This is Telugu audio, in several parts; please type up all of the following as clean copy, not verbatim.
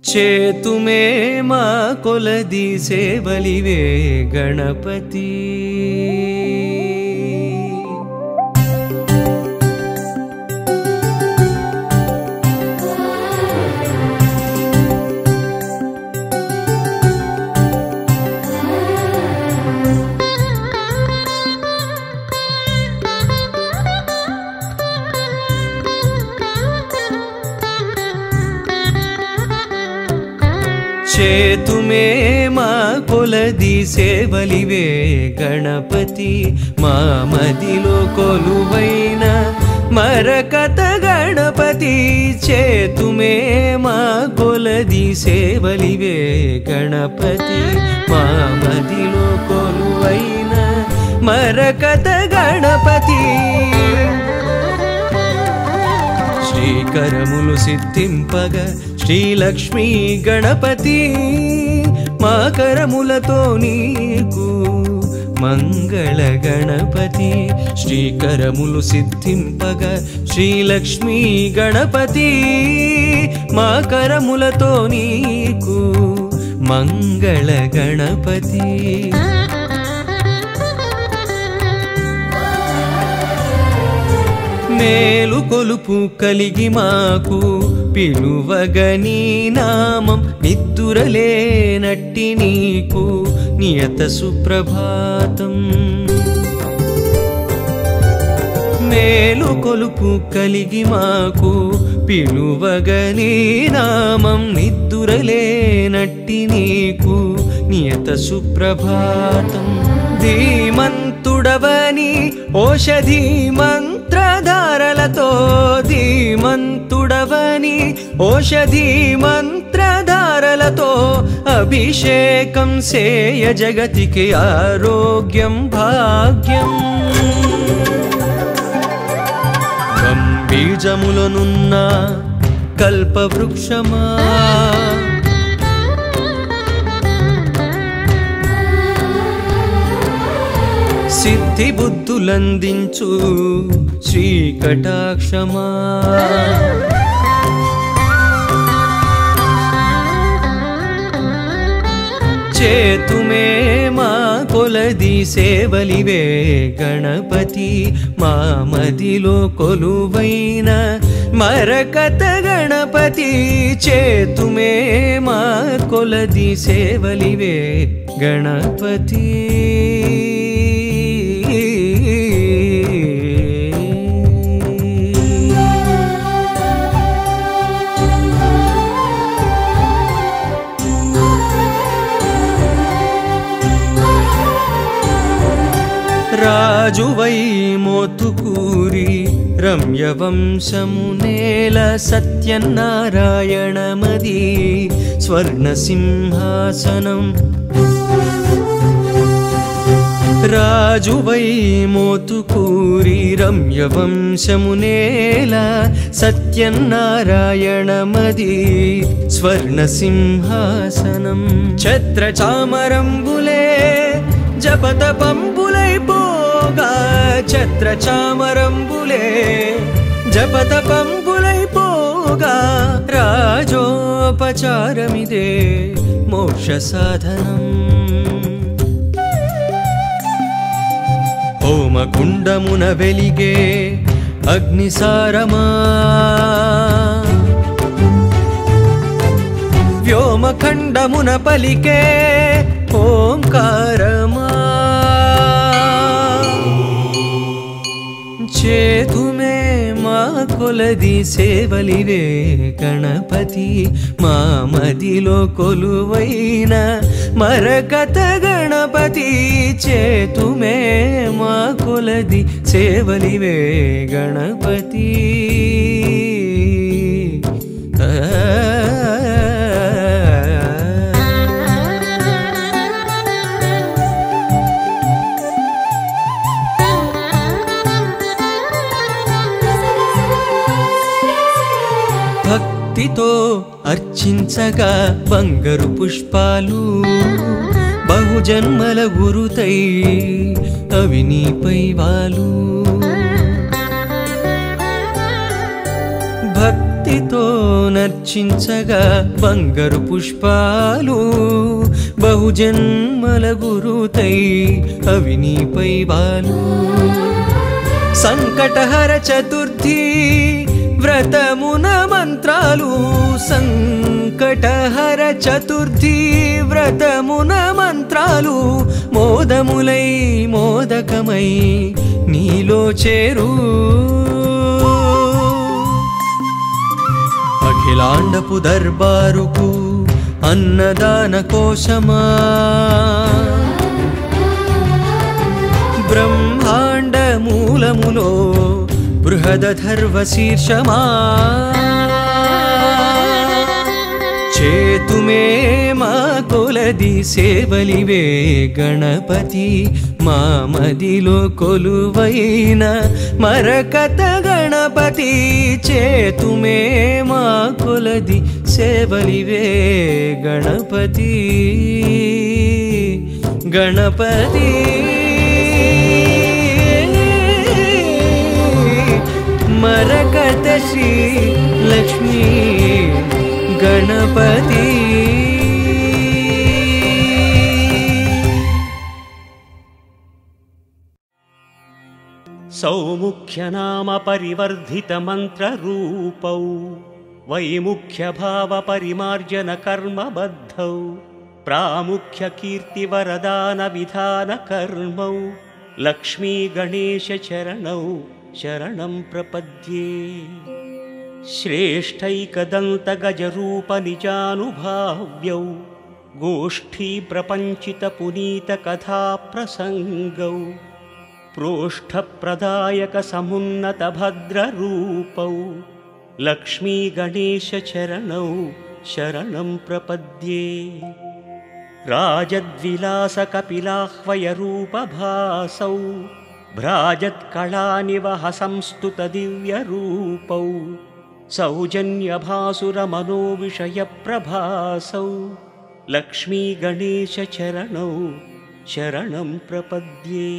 చేతుమే మా కొలది సేవలివే గణపతి చేతుమే మా కొలది సేవలివే గణపతి మా మదిలో కొలువైన మరకత గణపతి చేతుమే మా కొలది సేవలివే గణపతి మా మదిలో కొలువైన మరకత గణపతి శ్రీకరములు సిద్ధింపగ శ్రీలక్ష్మీ గణపతి మా కరములతో నీకు మంగళ గణపతి శ్రీకరములు సిద్ధింపగ శ్రీలక్ష్మీ గణపతి మా కరములతో నీకు మంగళ గణపతి మేలు కొలుపు కలిగి మాకు పిలువగని నామం నిద్దురలేనట్టి నీకు నియత సుప్రభాతం మేలు కొలుపు కలిగి మాకు పిలువగని నామం నిద్దురలేనట్టి నీకు నియత సుప్రభాతం ధీమంతుడవని ఓషధి మంత్రధారలతో ధీమంతుడవని ఓషధి మంత్రధారలతో అభిషేకం సేయ జగతికి ఆరోగ్యం భాగ్యం బీజములనున్న కల్పవృక్షమా సిద్ధి బుద్ధులందించు శ్రీకటాక్షమా చేతుమే మా కొలది సేవలివే గణపతి మా మదిలో కొలువైన మరకత గణపతి చేతుమే మా కొలది సేవలివే గణపతి రాజువై మోతుకూరి రమ్యవంశమునేల సత్యనారాయణమది స్వర్ణసింహాసనం రాజువై మోతుకూరి రమ్యవంశమునేల సత్యనారాయణమది స్వర్ణసింహాసనం ఛత్రచామరంబులే జపతపంబులై పోగా ఛత్రచామరంబులే జపతపంబులై పోగా రాజోపచారమిదే మోక్ష సాధనం హోమకుండమున వెలిగే అగ్నిసారమా వ్యోమఖండమున పలికే ఓంకారమా చేతుమే మా కొలది సేవలివే గణపతి మా మదిలో కొలువైన మరకత గణపతి చేతుమే మా కొలది సేవలివే గణపతి భక్తితో అర్చించగా బంగారు పుష్పాలు బహుజన్మల గురుతై అవి నీపై వాలు భక్తి భక్తితో నర్చించగా బంగారు పుష్పాలు బహుజన్మల గురుతై అవి నీపై వాలు సంకటహర చతుర్థి వ్రతమున మంత్రాలు సంకటహర చతుర్థి వ్రతమున మంత్రాలు మోదములై మోదకమై నీలో చేరు అఖిలాండపు దర్బారుకు అన్నదాన కోశమా బ్రహ్మాండ మూలములో బృహదధర్వ శీర్షమా చేతుమే మా కొలది సేవలివే గణపతి మా మదిలో కొలువైన మరకత గణపతి చేతుమే మా కొలది సేవలివే గణపతి గణపతి మరకత శ్రీ లక్ష్మీ గణపతి సౌముఖ్యనామ పరివర్ధిత మంత్ర రూపౌ వైముఖ్య భావ పరిమార్జన కర్మబద్ధౌ ప్రాముఖ్య కీర్తి వరదాన విధాన కర్మౌ లక్ష్మీ గణేశ చరణౌ శరణం ప్రపద్యే శ్రేష్టైకదంత గజరూప నిజానుభావ్యౌ గోష్ఠీ ప్రపంచిత పునీత కథా ప్రసంగౌ ప్రోష్ఠ ప్రదాయక సమున్నత భద్ర రూపౌ లక్ష్మీ గణేశ చరణౌ శరణం ప్రపద్యే రాజద్విలాస కపిలాహ్వయ రూప భాసౌ భ్రాజత్కళానివహ సంస్తుత దివ్య రూపౌ సౌజన్య భాసుర మనోవిషయ ప్రభాసౌ లక్ష్మీ గణేశ చరణౌ శరణం ప్రపద్యే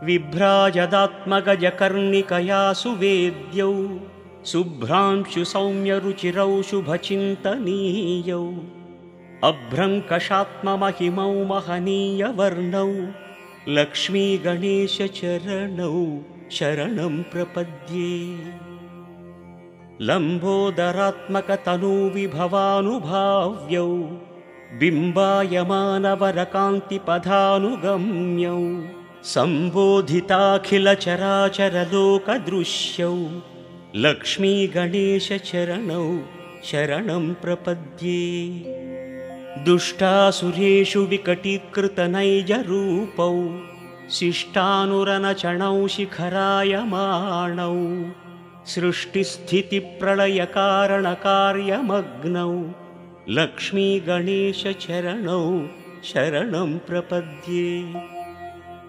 విభ్రాజదాత్మగజకర్ణికయా సువేద్యౌ శుభ్రాంశు సౌమ్య రుచిరౌ శుభచింతనీయౌ అభ్రంకషాత్మమహిమౌ మహనీయ వర్ణౌ లక్ష్మీ గణేశ చరణౌ శరణం ప్రపద్యే లంబోదరాత్మక తనూ విభవానుభావ్యౌ బింబాయమానవరకాంతి పదానుగమ్యౌ సంబోధితాఖిల చరాచర లోక దృశ్యౌ లక్ష్మీ గణేశ చరణౌ శరణం ప్రపద్యే దుష్టాసురేషు వికటీకృత నైజ రూపౌ శిష్టానురనచణౌ శిఖరాయమాణౌ సృష్టిస్థితి ప్రళయ కారణ కార్యమగ్నౌ లక్ష్మీ గణేశ చరణౌ శరణం ప్రపద్యే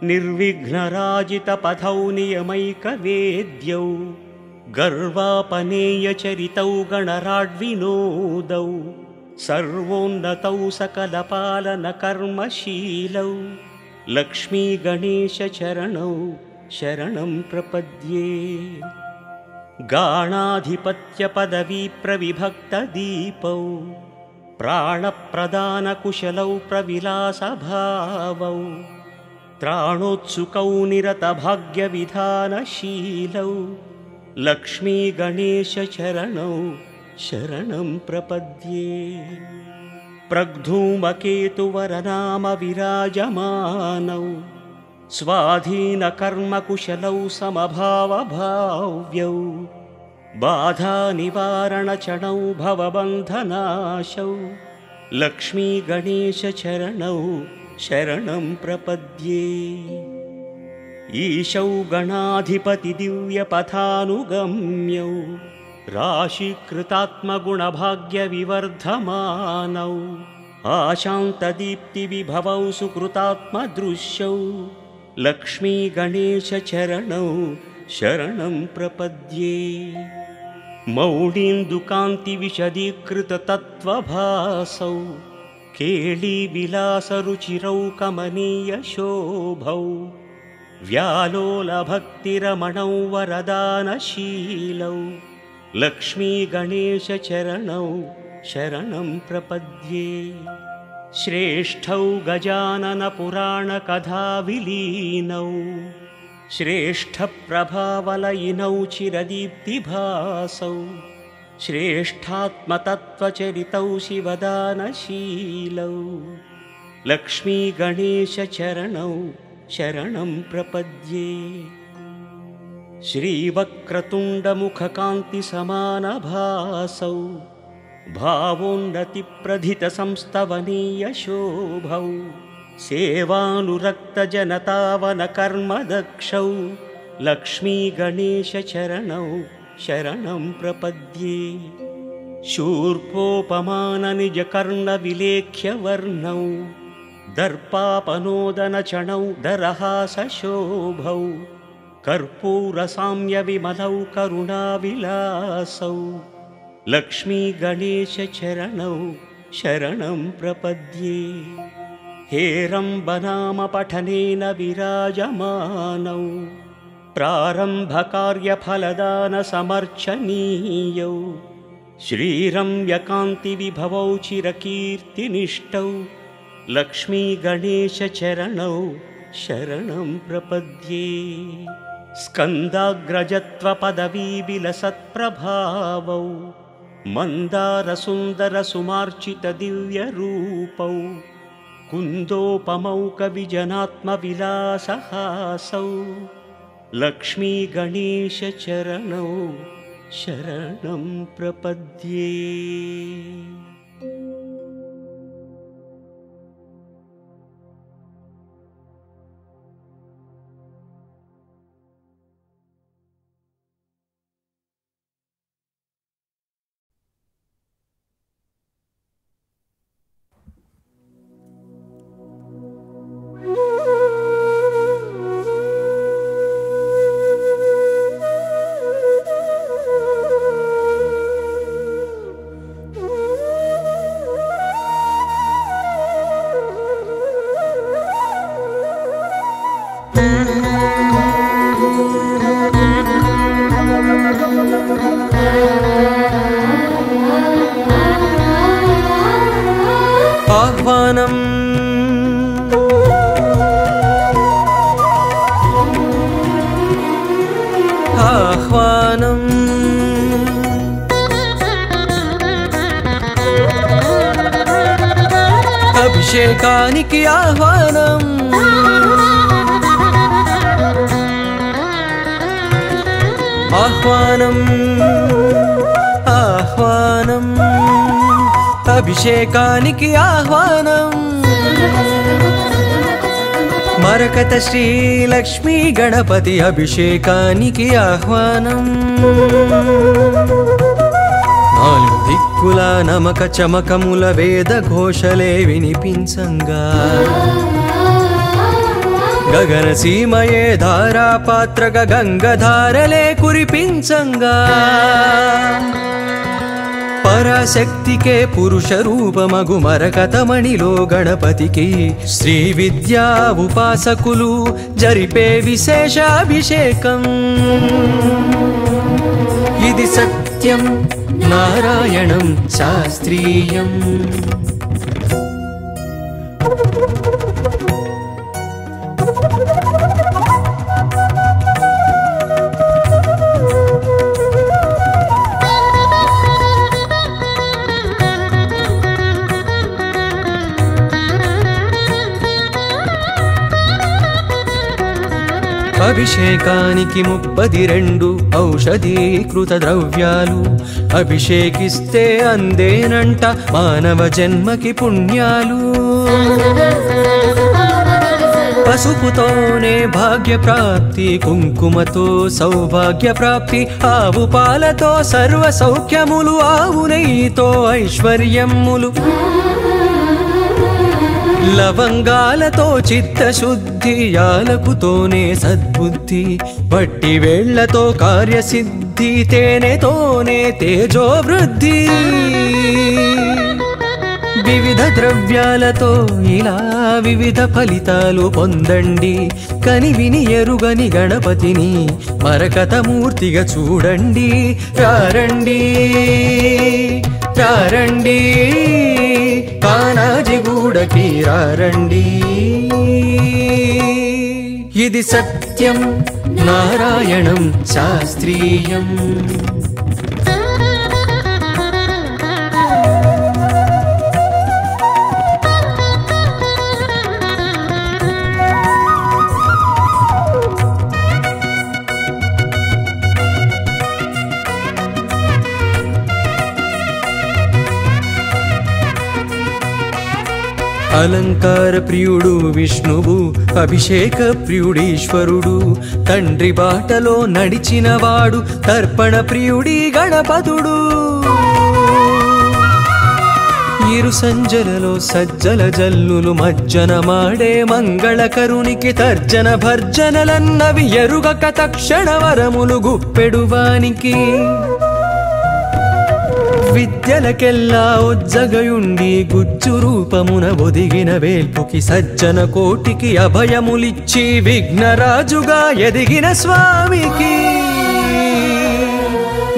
నిర్విఘ్నరాజిత పథౌ నియమైక వేద్యౌ గర్వాపనేయ చరితౌ గణరాడ్వినోదౌ సర్వోన్నతౌ సకల పాలన కర్మశీలౌ లక్ష్మీ గణేశ చరణౌ శరణం ప్రపద్యే గాణాధిపత్య పదవీ ప్రవిభక్త దీపౌ ప్రాణప్రదాన కుశలౌ ప్రవిలాస భావౌ త్రాణోత్సుకౌ నిరత భాగ్య విధానశీలౌ లక్ష్మీ గణేశ చరణౌ శరణం ప్రపద్యే ప్రగ్ధూమకేతువరనామ విరాజమానౌ స్వాధీన కర్మ కుశలౌ సమభావభావ్యౌ బాధా నివారణ చణౌ భవబంధనాశౌ లక్ష్మీ గణేశ చరణౌ శరణం ప్రపద్యే ఈశౌ గణాధిపతి దివ్య పథానుగమ్యౌ రాశీకృతాత్మగుణభాగ్య వివర్ధమానౌ ఆశాంతదీప్తి విభవౌ సుకృతాత్మదృశ్యౌ లక్ష్మీ గణేశ చరణౌ శరణం ప్రపద్యే మౌళీందుకాంతి విశదీకృత తత్వభాసౌ కేళీ విలాస రుచిరౌ కమనీయ శోభౌ వ్యాలోల భక్తిరమణౌ వరదానశీలౌ लक्ष्मी गणेश चरणौ शरणं प्रपद्ये। श्रेष्ठौ गजानन पुराण कथा विलीनौ श्रेष्ठप्रभावलयिनौ चिरदीप्तिभासौ श्रेष्ठात्मतत्त्वचरितौ शिवदानशीलौ लक्ष्मी गणेश चरणौ शरणं प्रपद्ये। श्रीवक्रतुण्डमुखकान्तिसमानभासौ भावोन्नतिप्रधितसंस्तवनीयशोभौ सेवानुरक्तजनतावनकर्मदक्षौ लक्ष्मी गणेश चरणौ शरणं प्रपद्ये। शूर्पोपमाननिजकर्णविलेख्यवर्णौ दर्पापनोदनचणौ दरहासशोभौ कर्पूरसाम्यविमलौ करुणाविलासौ लक्ष्मी गणेश चरणौ शरणं प्रपद्ये। हेरम्बनामपठनेन विराजमानौ प्रारम्भकार्यफलदानसमर्चनीयौ श्रीरम्यकान्तिविभवौ चिरकीर्तिनिष्ठौ लक्ष्मी गणेश चरणौ शरणं प्रपद्ये। स्कन्दाग्रजत्वपदवीविलसत्प्रभावौ मन्दारसुन्दरसुमार्चितदिव्यरूपौ कुन्दोपमौ कविजनात्मविलासहासौ लक्ष्मी गणेश चरणौ शरणं प्रपद्ये। ఆహ్వానం అభిషేకానికి ఆహ్వానం ఆహ్వానం ఆహ్వానం అభిషేకానికి ఆహ్వానం మరకత శ్రీ లక్ష్మీ గణపతి అభిషేకానికి ఆహ్వానం నాలుగు దిక్కుల నమక చమకముల వేద ఘోషలే వినిపించంగా గగన సీమయే ధారాపాత్రగా గంగధారలే కురిపించంగా పరాశక్తికే పురుష రూపమగు మరకతమణిలో గణపతికి శ్రీ విద్యా ఉపాసకులు జరిపే విశేషాభిషేకం ఇది సత్యం నారాయణం శాస్త్రీయం అభిషేకానికి 32 ఔషధీకృత ద్రవ్యాలు అభిషేకిస్తే అందేనంట మానవ జన్మకి పుణ్యాలు పసుపుతోనే భాగ్య ప్రాప్తి కుంకుమతో సౌభాగ్య ప్రాప్తి ఆవు పాలతో సర్వ సౌఖ్యములు ఆవు నెయ్యితో ఐశ్వర్యములు లవంగాలతో చిత్తశుద్ధి యాలకుతోనే సద్బుద్ధి వట్టి వేళ్లతో కార్యసిద్ధి తేనెతోనే తేజోవృద్ధి వివిధ ద్రవ్యాలతో ఇలా వివిధ ఫలితాలు పొందండి. కనివిని ఎరుగని గణపతిని మరకతమూర్తిగా చూడండి. రారండి రారండి కానాజిగూడకి రారండి. ఇది సత్యం నారాయణం శాస్త్రీయం. అలంకార ప్రియుడు విష్ణువు, అభిషేక ప్రియుడీశ్వరుడు, తండ్రి బాటలో నడిచినవాడు తర్పణ ప్రియుడి గణపతుడు. ఇరు సంజలలో సజ్జల జల్లులు మజ్జన మాడే మంగళకరునికి తర్జన భర్జనలన్నవి ఎరుగక తక్షణ వరములు గుప్పెడువానికి. విద్యలకెల్లా ఉజ్జగయుండి గుజ్జు రూపమున ఒదిగిన వేల్పుకి సజ్జన కోటికి అభయములిచ్చి విఘ్నరాజుగా ఎదిగిన స్వామికి.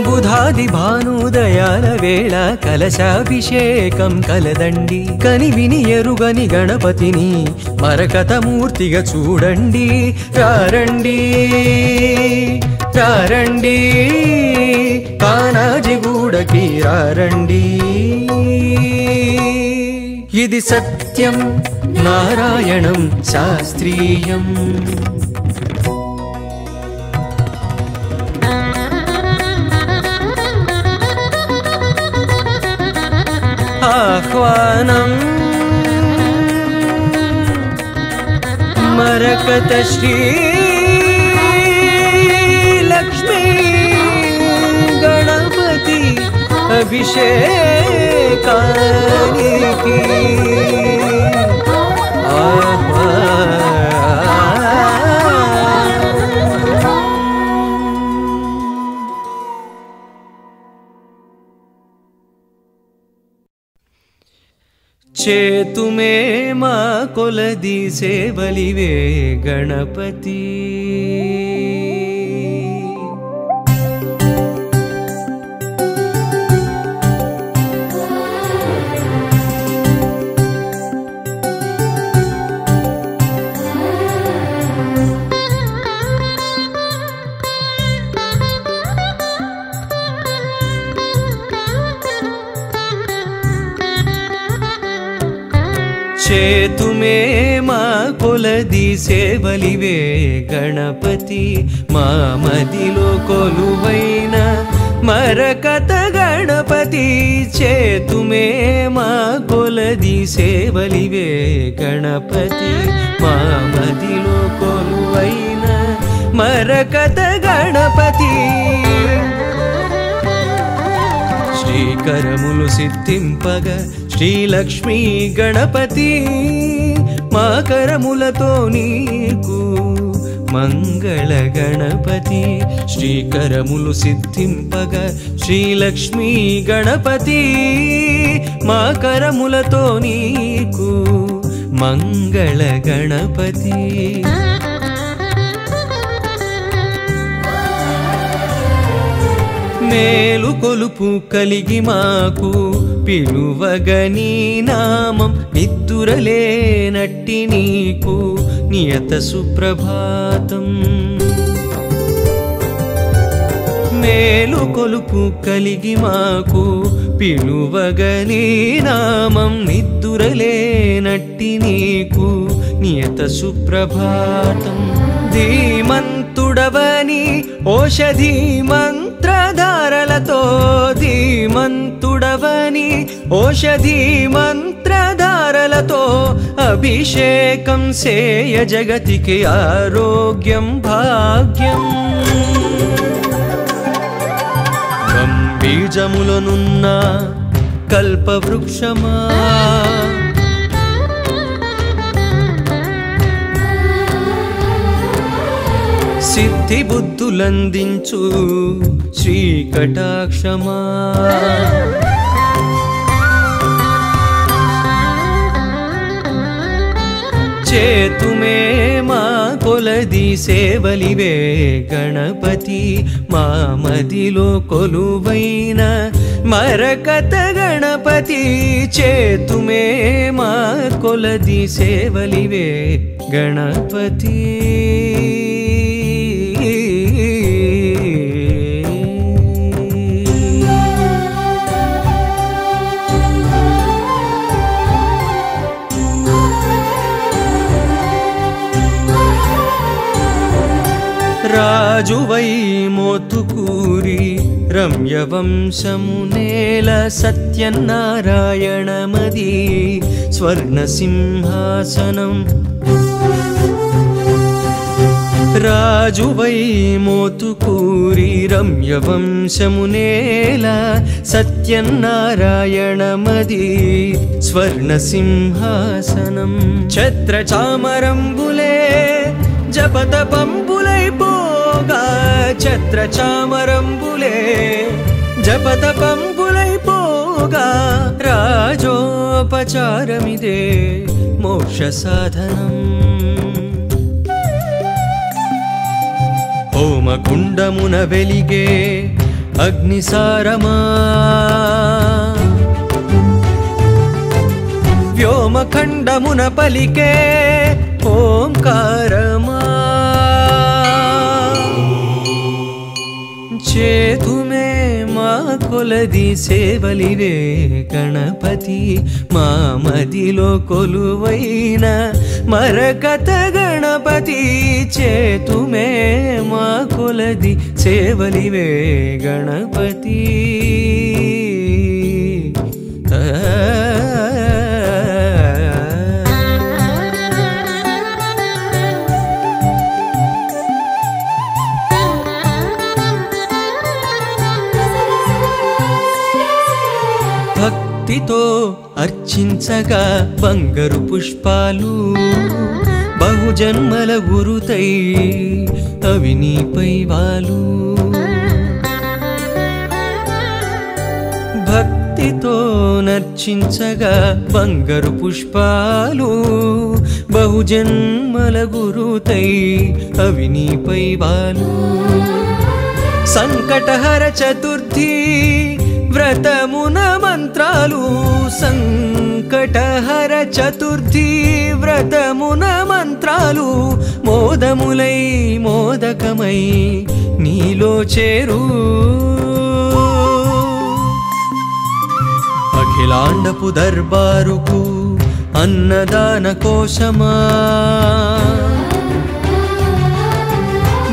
బుధాది భానుదయాల వేళ కలశాభిషేకం కలదండి. కనివిని ఎరుగని గణపతిని మరకతమూర్తిగా చూడండి. రారండి రారండి కానాజిగూడకి రారండి. ఇది సత్యం నారాయణం శాస్త్రీయం. ఆహ్వానం మరకత శ్రీ లక్ష్మీ గణపతి అభిషేకానికి. చేతుమే మా కొలది సేవలివే గణపతి. చేతుమే మా కొలది సేవలివే గణపతి. మా మదిలో కొలువైన మరకత గణపతి. చేతుమే మా కొలది సేవలివే గణపతి. మా మదిలో కొలువైన మరకత గణపతి. శ్రీకరములు సిద్ధింపగా శ్రీలక్ష్మీ గణపతి. మా కరములతో నీకు మంగళ గణపతి. శ్రీకరములు సిద్ధింపగా శ్రీలక్ష్మీ గణపతి. మా కరములతో నీకు మంగళ గణపతి. మేలు కొలుపు కలిగి మాకు పిలువగని నామం నిద్దురలేనట్టి నీకు నియత సుప్రభాతం. మేలు కొలుపు కలిగి మాకు పిలువగని నామం నిద్దురలేనట్టి నీకు నియత సుప్రభాతం. ధీమంతుడవని ఓషధీ మంత్రధారలతో. ధీమంతుడవని ఓషధీ మంత్రధారలతో అభిషేకం సేయ జగతికి ఆరోగ్యం భాగ్యం. బీజములనున్న కల్పవృక్షమా సిద్ధి బుద్ధులందించు శ్రీకటాక్షమా. చేతుమే మా కొలది సేవలివే గణపతి మా మదిలో కొలువైన మరకత గణపతి చేతుమే మా కొలది సేవలివే గణపతి రాజువై మోతుకూరి రమ్యవంశమునేల సత్యనారాయణమది స్వర్ణసింహాసనం రాజువై మోతుకూరి రమ్యవంశమునేల సత్యనారాయణమది స్వర్ణసింహాసనం ఛత్రచామరంబులే జపతపంబులై పోగా ఛత్రచామరంబులే జపతపంబులై పోగా రాజోపచారమిదే మోక్ష సాధనం హోమకుండమున వెలిగే అగ్నిసారమా వ్యోమఖండమున పలికే ఓంకారమా చేతుమే మా కొలది సేవలివే గణపతి మా మదిలో కొలువైన మరకత గణపతి చేతుమే మా కొలది సేవలివే గణపతి భక్తితో అర్చించగా బంగారు పుష్పాలు బహుజన్మల గురుతై అవి నీపై వాలు భక్తితో నర్చించగా బంగారు పుష్పాలు బహుజన్మల గురుతై అవి నీపై వాలు సంకటహర చతుర్థి వ్రతమున మంత్రాలు సంకటహర చతుర్థి వ్రతమున మంత్రాలు మోదములై మోదకమై నీలో చేరు అఖిలాండపు దర్బారుకు అన్నదాన కోశమా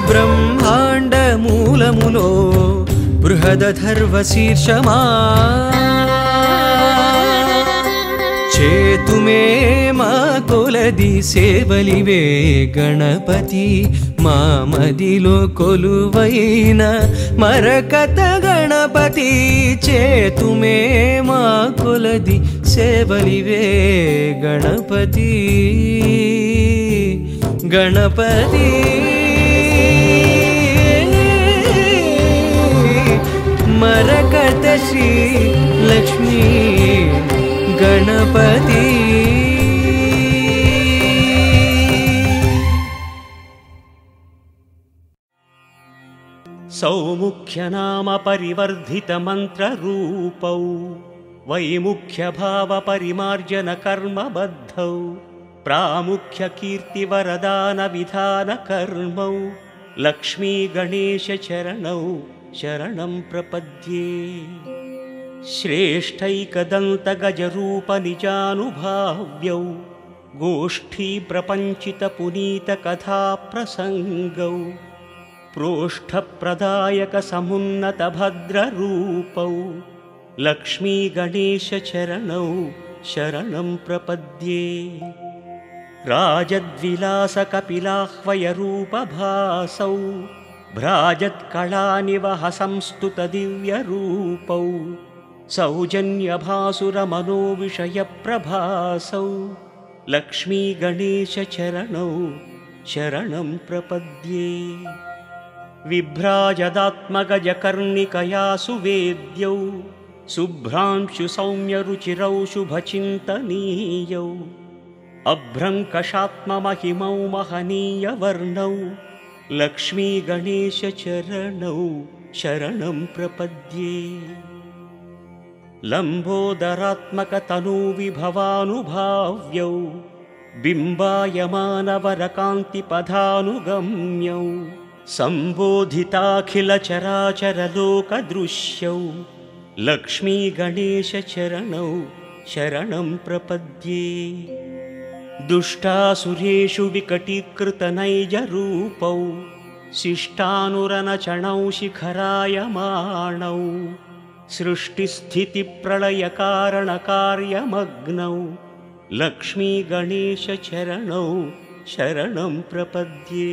బ్రహ్మాండ మూలములో బృహదధర్వ శీర్షమా చేతుమే మా కొలది సేవలివే గణపతి మా మదిలో కొలువైన మరకత గణపతి చేతుమే మా కొలది సేవలివే గణపతి గణపతి మరకత శ్రీ లక్ష్మీ గణపతి సౌముఖ్యనామ పరివర్ధిత మంత్రరూపౌ వైముఖ్య భావ పరిమార్జన కర్మబద్ధౌ ప్రాముఖ్య కీర్తి వరదాన విధాన కర్మౌ లక్ష్మీ గణేశ చరణౌ శరణం ప్రపద్యే శ్రేష్టైకదంత గజరూప నిజానుభావ్యౌ గోష్ఠీ ప్రపంచిత పునీత కథా ప్రసంగౌ ప్రోష్ఠప్రదాయక సమున్నత భద్రరూపౌ లక్ష్మీ గణేశ చరణౌ శరణం ప్రపద్యే రాజద్విలాస కపిలాహ్వయ రూపభాసౌ భ్రాజత్కళానివహ సంస్తుత దివ్యరూపౌ సౌజన్యభాసుర మనోవిషయ ప్రభాసౌ లక్ష్మీ గణేశ చరణౌ శరణం ప్రపద్యే విభ్రాజదాత్మగజకర్ణికయా సువేద్యౌ శుభ్రాంశు సౌమ్యరుచిరౌ శుభచింతనీయౌ अभ्रङ्कषात्ममहिमौ महनीयवर्णौ लक्ष्मीगणेशचरणौ शरणं प्रपद्ये। लम्बोदरात्मकतनूविभवानुभाव्यौ बिम्बायमानवरकान्तिपदानुगम्यौ सम्बोधिताखिलचराचरलोकदृश्यौ लक्ष्मीगणेशचरणौ शरणं प्रपद्ये। दुष्टासुरेषु विकटीकृतनैजरूपौ शिष्टानुरनचणौ शिखरायमाणौ सृष्टिस्थितिप्रलयकारणकार्यमग्नौ लक्ष्मीगणेशचरणौ शरणं प्रपद्ये।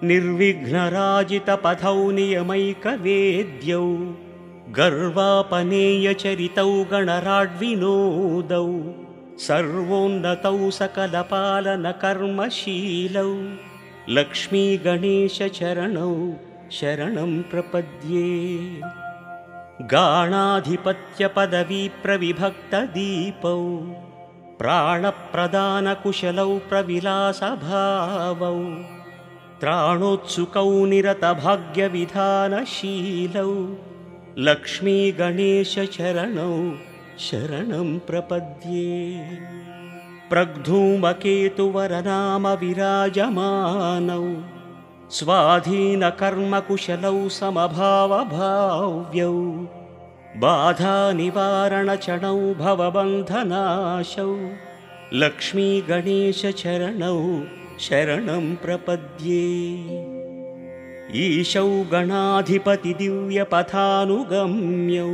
निर्विघ्नराजितपथौ नियमैकवेद्यौ गर्वापनेयचरितौ गणराड्विनोदौ सर्वोन्नतौ सकलपालनकर्मशीलौ लक्ष्मीगणेशचरणौ शरणं प्रपद्ये। गाणाधिपत्यपदवीप्रविभक्तदीपौ प्राणप्रदानकुशलौ प्रविलासभावौ त्राणोत्सुकौ निरतभाग्यविधानशीलौ लक्ष्मीगणेशचरणौ शरणं प्रपद्ये। प्रग्धूमकेतुवरनामविराजमानौ स्वाधीनकर्मकुशलौ समभावभाव्यौ बाधानिवारणचरणौ भवबन्धनाशौ लक्ष्मीगणेशचरणौ शरणं प्रपद्ये। ईशौ गणाधिपतिदिव्यपथानुगम्यौ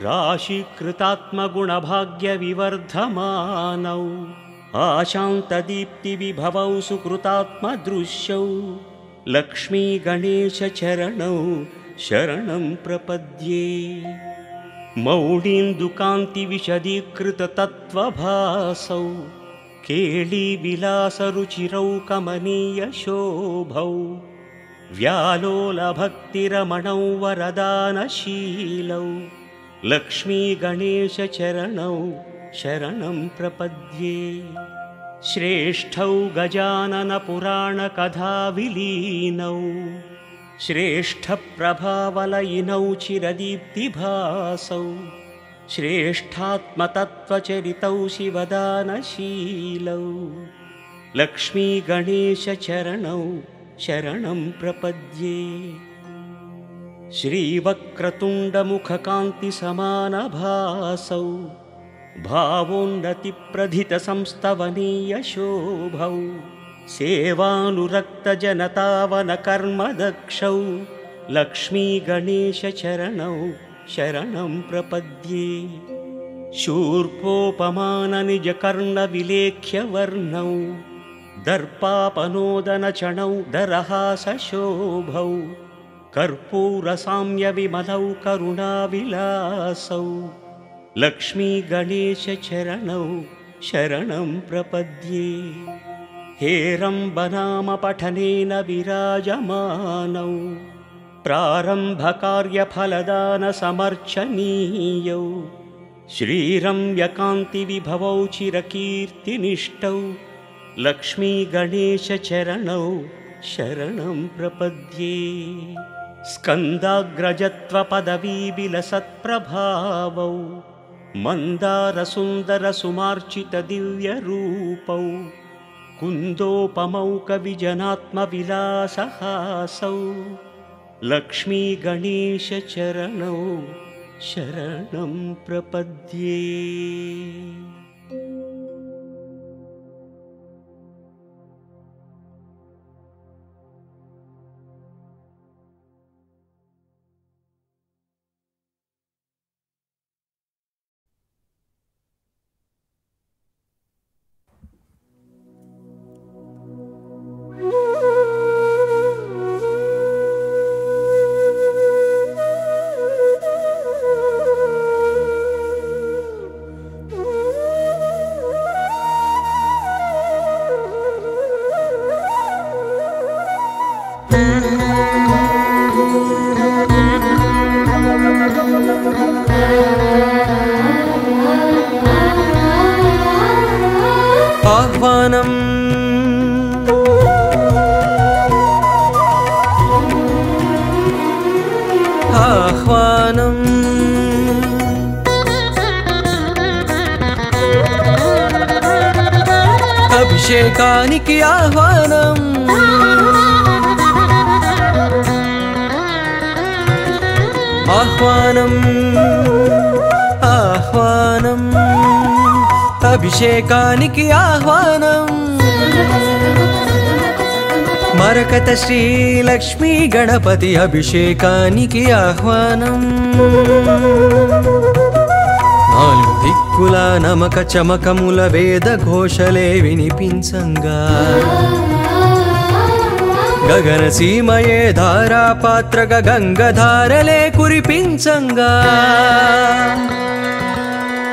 राशीकृतात्मगुणभाग्यविवर्धमानौ आशान्तदीप्तिविभवौ सुकृतात्मदृश्यौ लक्ष्मीगणेशचरणौ शरणं प्रपद्ये। मौळीन्दुकान्तिविशदीकृततत्त्वभासौ केळीविलासरुचिरौ कमनीयशोभौ व्यालोलभक्तिरमणौ वरदानशीलौ लक्ष्मीगणेशचरणौ शरणं प्रपद्ये। श्रेष्ठौ गजाननपुराणकथाविलीनौ श्रेष्ठप्रभावलयिनौ चिरदीप्तिभासौ श्रेष्ठात्मतत्त्वचरितौ शिवदानशीलौ लक्ष्मीगणेशचरणौ शरणं प्रपद्ये। श्रीवक्रतुण्डमुखकान्तिसमानभासौ भावोन्नतिप्रधितसंस्तवनीयशोभौ सेवानुरक्तजनतावनकर्मदक्षौ लक्ष्मीगणेशचरणौ शरणं प्रपद्ये। शूर्पोपमाननिजकर्णविलेख्यवर्णौ दर्पापनोदनचणौ दरहासशोभौ कर्पूरसाम्यविमलौ करुणाविलासौ लक्ष्मीगणेशचरणौ शरणं प्रपद्ये। हेरम्बनामपठनेन विराजमानौ प्रारम्भकार्यफलदानसमर्चनीयौ श्रीरम्यकान्तिविभवौ चिरकीर्तिनिष्ठौ लक्ष्मीगणेशचरणौ शरणं प्रपद्ये। स्कन्दाग्रजत्वपदवीविलसत्प्रभावौ मन्दारसुन्दरसुमार्चितदिव्यरूपौ कुन्दोपमौ कविजनात्मविलासहासौ लक्ष्मीगणेशचरणौ शरणं प्रपद्ये। అభిషేకానికి ఆహ్వానం ఆహ్వానం ఆహ్వానం అభిషేకానికి ఆహ్వానం మరకత శ్రీ లక్ష్మీ గణపతి అభిషేకానికి ఆహ్వానం నాలుగు దిక్కుల నమక చమకముల వేద ఘోషలే వినిపించంగా గగన సీమయే ధారాపాత్రగా గంగధారలే కురిపించంగా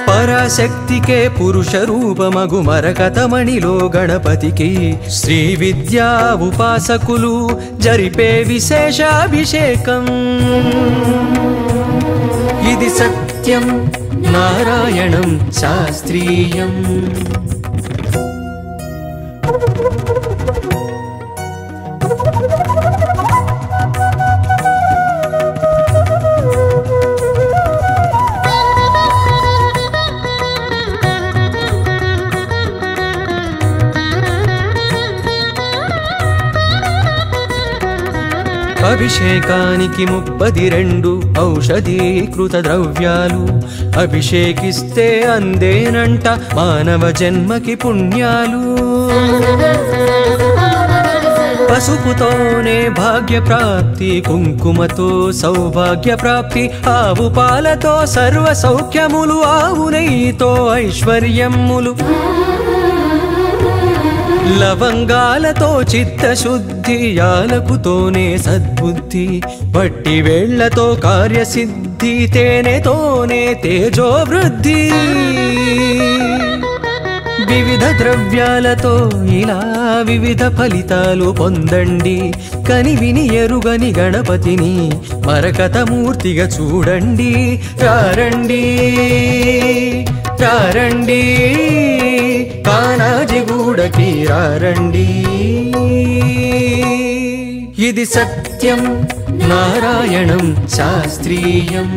పరాశక్తికే పురుష రూపమగు మరకతమణిలో గణపతికి శ్రీ విద్యా ఉపాసకులు జరిపే విశేషాభిషేకం ఇది సత్యం నారాయణం శాస్త్రీయం అభిషేకానికి 32 ఔషధీకృత ద్రవ్యాలు అభిషేకిస్తే అందేనంట మానవ జన్మకి పుణ్యాలు పసుపుతోనే భాగ్య ప్రాప్తి కుంకుమతో సౌభాగ్య ప్రాప్తి ఆవు పాలతో సర్వ సౌఖ్యములు ఆవు నెయ్యితో ఐశ్వర్యములు లవంగాలతో చిత్తశుద్ధి యాలకుతోనే సద్బుద్ధి వట్టి వేళ్లతో కార్యసిద్ధి తేనెతోనే తేజోవృద్ధి వివిధ ద్రవ్యాలతో ఇలా వివిధ ఫలితాలు పొందండి కనివిని ఎరుగని గణపతిని మరకతమూర్తిగా చూడండి రారండి రారండి కానాజిగూడకి రారండి ఇది సత్యం నారాయణం శాస్త్రీయం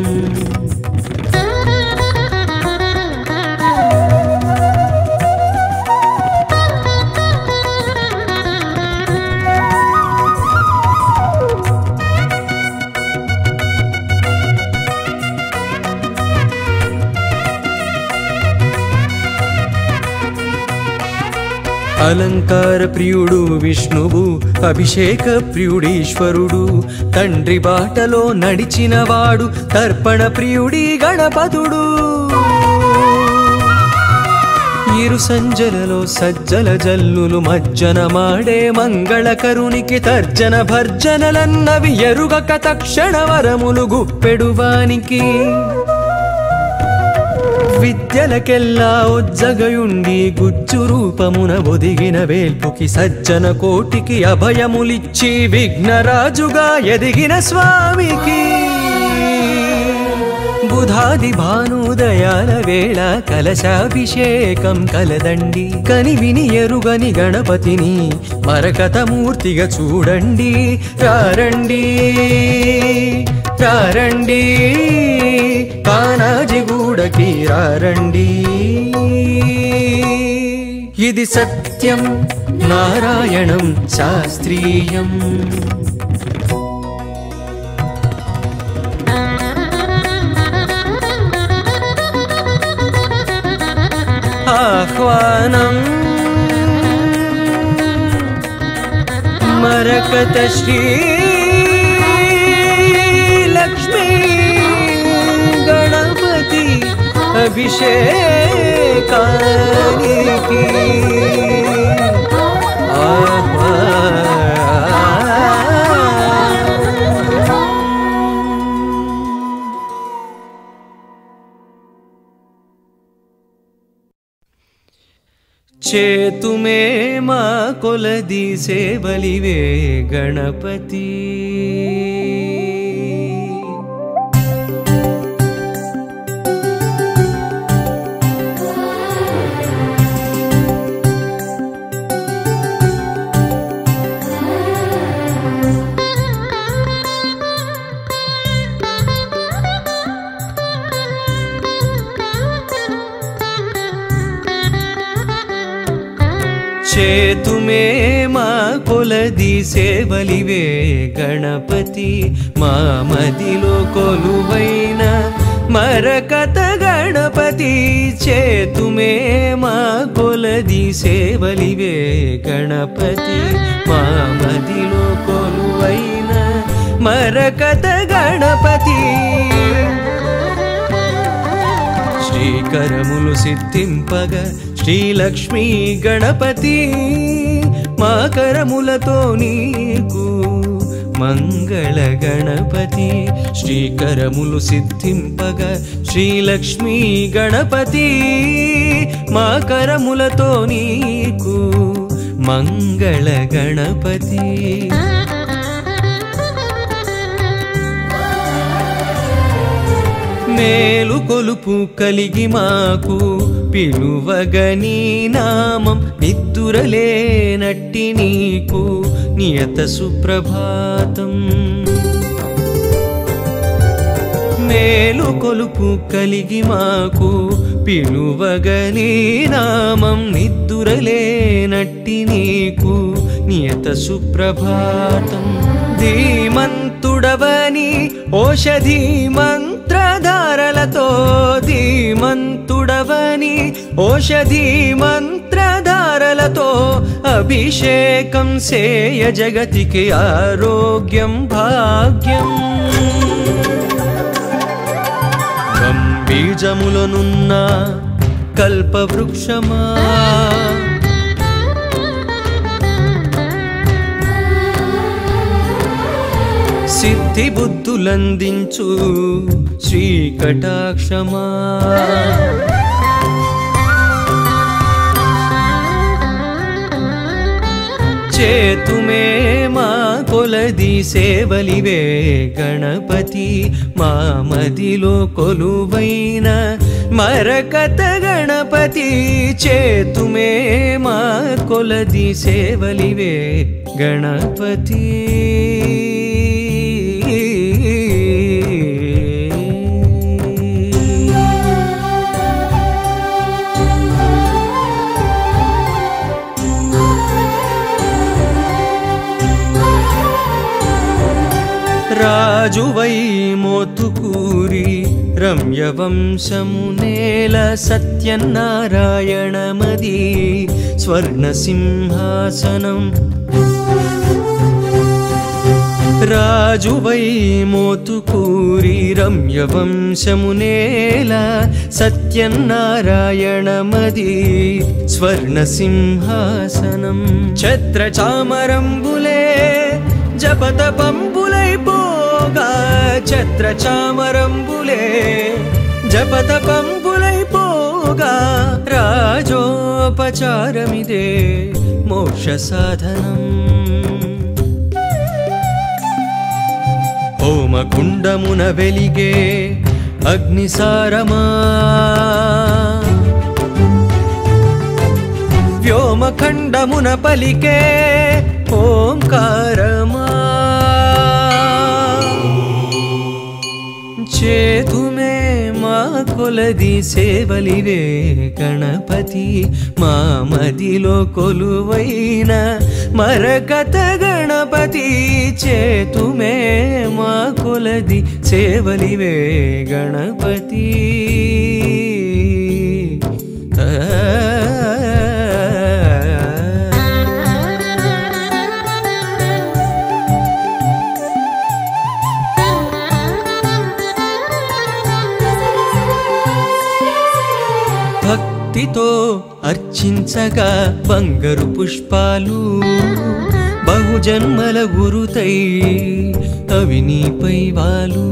అలంకార ప్రియుడు విష్ణువు అభిషేక ప్రియుడీశ్వరుడు తండ్రి బాటలో నడిచినవాడు తర్పణ ప్రియుడి గణపతుడు ఇరు సంజలలో సజ్జల జల్లులు మజ్జన మాడే మంగళకరునికి తర్జన భర్జనలన్నవి ఎరుగక తక్షణ వరములు గుప్పెడువానికి విద్యలకెల్లా ఉజ్జగయుండి గుజ్జు రూపమున ఒదిగిన వేల్పుకి సజ్జన కోటికి అభయములిచ్చి విఘ్నరాజుగా ఎదిగిన స్వామికి బుధాది భానుదయాల వేళ కలశాభిషేకం కలదండి కనివిని ఎరుగని గణపతిని మరకతమూర్తిగా చూడండి రారండి రారండి కానాజిగూడకి రారండి ఇది సత్యం నారాయణం శాస్త్రీయం ఆహ్వానం మరకత శ్రీ లక్ష్మీ గణపతి అభిషేకానికి చేతుమే మా కొలది సేవలివే గణపతి చేతుమే మా కొలది సేవలివే గణపతి మా మదిలో కొలువైన మరకత గణపతి చేతుమే మా కొలది సేవలివే గణపతి మా మదిలో కొలువైన మరకత గణపతి శ్రీకరములు సిద్ధింపగ శ్రీలక్ష్మీ గణపతి మా కరములతో నీకు మంగళ గణపతి శ్రీకరములు సిద్ధింపగ శ్రీలక్ష్మీ గణపతి మా కరములతో నీకు మంగళ గణపతి మేలు కొలుపు కలిగి మాకు పిలువగని నామం నిద్దురలేనట్టి నీకు నియత సుప్రభాతం మేలు కొలుపు కలిగి మాకు పిలువగని నామం నిద్దురలేనట్టి నీకు నియత సుప్రభాతం ధీమంతుడవని ఓషధి మంత్రధారలతో ధీమంతుడవని ఓషధి మంత్రధారలతో అభిషేకం సేయ జగతికి ఆరోగ్యం భాగ్యం బీజములనున్న కల్పవృక్షమా సిద్ధి బుద్ధులందించు శ్రీకటాక్షమా చేతుమే మా కొలది సేవలివే గణపతి మా మదిలో కొలువైన మరకత గణపతి చేతుమే మా కొలది సేవలివే గణపతి రాజువై మోతుకూరి రమ్యవంశమునేల సత్యనారాయణమది స్వర్ణసింహాసనం రాజువై మోతుకూరి రమ్యవంశమునేల సత్యనారాయణమది స్వర్ణసింహాసనం ఛత్రచామరంబులే జపతపంబులైపోగా ఛత్రచామరంబులే జపతపంబులైపోగా రాజోపచారమిదే మోక్ష సాధనం హోమకుండమున వెలిగే అగ్నిసారమా వ్యోమఖండమున పలికే ఓంకారమా చేతుమే మా కొలది సేవలివే గణపతి మా మదిలో కొలువైన మరకత గణపతి చేతుమే మా కొలది సేవలివే గణపతి భక్తితో అర్చించగా బంగారు పుష్పాలు బహుజన్మల గురుతై అవి నీపై వాలు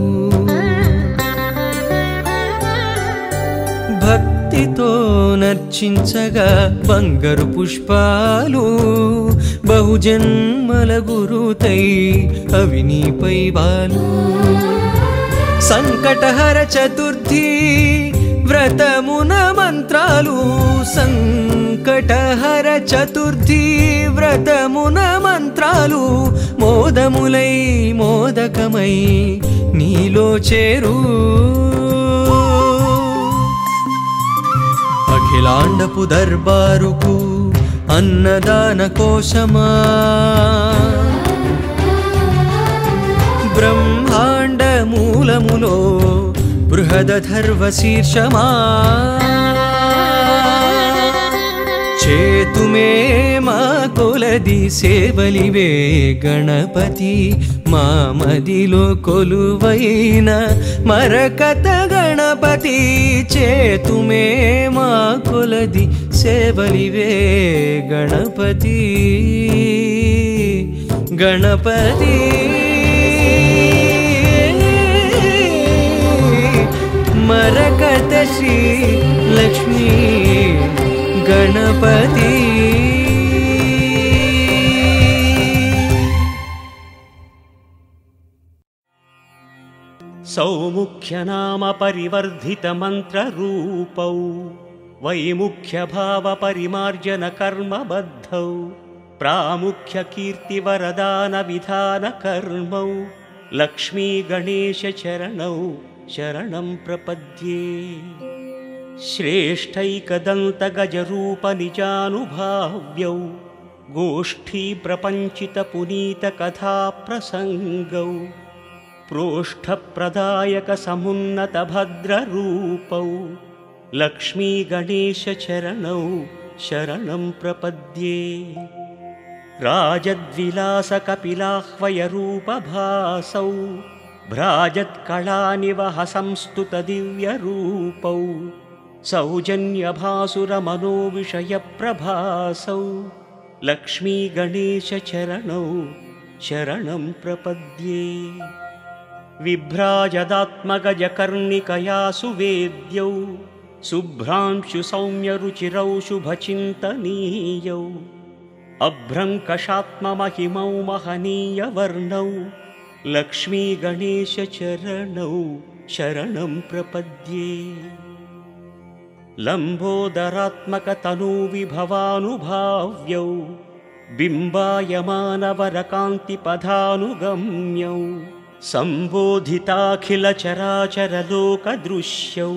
భక్తితో నర్చించగా బంగారు పుష్పాలు బహుజన్మల గురుతై అవి నీపై వాలు సంకటహర చతుర్థి వ్రతమున మంత్రాలు సంకటహర చతుర్థి వ్రతమున మంత్రాలు మోదములై మోదకమై నీలో చేరు అఖిలాండపు దర్బారుకు అన్నదాన కోశమా బ్రహ్మాండ మూలములో బృహదధర్వ శీర్షమా చేతుమే మా కొలది సేవలివే గణపతి మా మదిలో కొలువైన మరకత గణపతి చేతుమే మా కొలది సేవలివే గణపతి గణపతి మరకత శ్రీ లక్ష్మీ గణపతి సౌముఖ్యనామ పరివర్ధిత మంత్రరూపౌ వైముఖ్య భావ పరిమార్జన కర్మబద్ధౌ ప్రాముఖ్య కీర్తి వరదాన విధాన కర్మౌ లక్ష్మీ గణేశ చరణౌ శరణం ప్రపద్యే శ్రేష్టైకదంత గజరూప నిజానుభావ్యౌ గోష్ఠీ ప్రపంచిత పునీత కథా ప్రసంగౌ ప్రోష్ఠ ప్రదాయక సమున్నత భద్రరూపౌ లక్ష్మీ గణేశ చరణౌ శరణం ప్రపద్యే రాజద్విలాస కపిలాహ్వయ రూపభాసౌ భ్రాజత్కళానివహ సంస్తుత దివ్యరూపౌ సౌజన్యభాసుర మనోవిషయ ప్రభాసౌ లక్ష్మీ గణేశ చరణౌ శరణం ప్రపద్యే విభ్రాజదాత్మగజకర్ణికయా సువేద్యౌ శుభ్రాంశు సౌమ్యరుచిరౌ శుభచింతనీయౌ అభ్రంకషాత్మమహిమౌ మహనీయవర్ణౌ లక్ష్మీ గణేశ చరణౌ శరణం ప్రపద్యే లంబోదరాత్మక తనూ విభవానుభావ్యౌ బింబాయమానవరకాంతి పదానుగమ్యౌ సంబోధితాఖిల చరాచర లోక దృశ్యౌ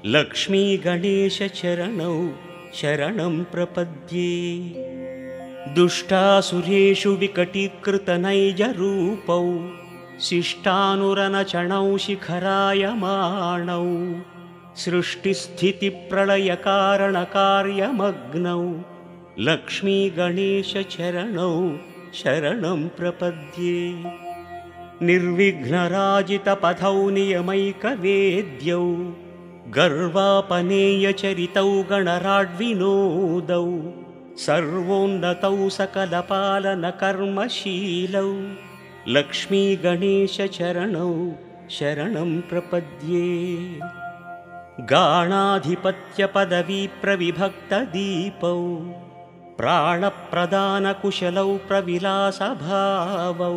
లక్ష్మీ గణేశ చరణౌ శరణం ప్రపద్యే దుష్టాసురేషు వికటీకృత నైజ రూపౌ శిష్టానురనచణౌ శిఖరాయమాణౌ సృష్టిస్థితి ప్రళయ కారణ కార్యమగ్నౌ లక్ష్మీ గణేశ చరణౌ శరణం ప్రపద్యే నిర్విఘ్నరాజిత పథౌ నియమైక వేద్యౌ గర్వాపనేయ చరితౌ గణరాడ్వినోదౌ సర్వోన్నతౌ సకల పాలన కర్మశీలౌ లక్ష్మీ గణేశ చరణౌ శరణం ప్రపద్యే గాణాధిపత్య పదవీ ప్రవిభక్త దీపౌ ప్రాణప్రదాన కుశలౌ ప్రవిలాస భావౌ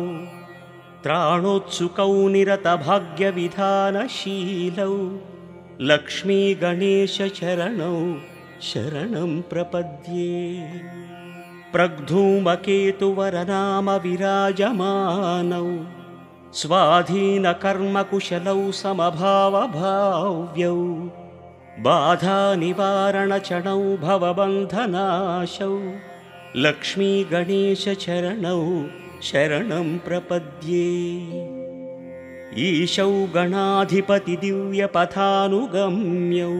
త్రాణోత్సుకౌ నిరత భాగ్య విధానశీలౌ లక్ష్మీ గణేశ చరణౌ శరణం ప్రపద్యే ప్రగ్ధూమకేతువరనామ విరాజమానౌ స్వాధీన కర్మకుశలౌ సమభావభావ్యౌ బాధా నివారణ చణౌ భవబంధనాశౌ లక్ష్మీ గణేశ చరణౌ శరణం ప్రపద్యే ఈశౌ గణాధిపతి దివ్య పథానుగమ్యౌ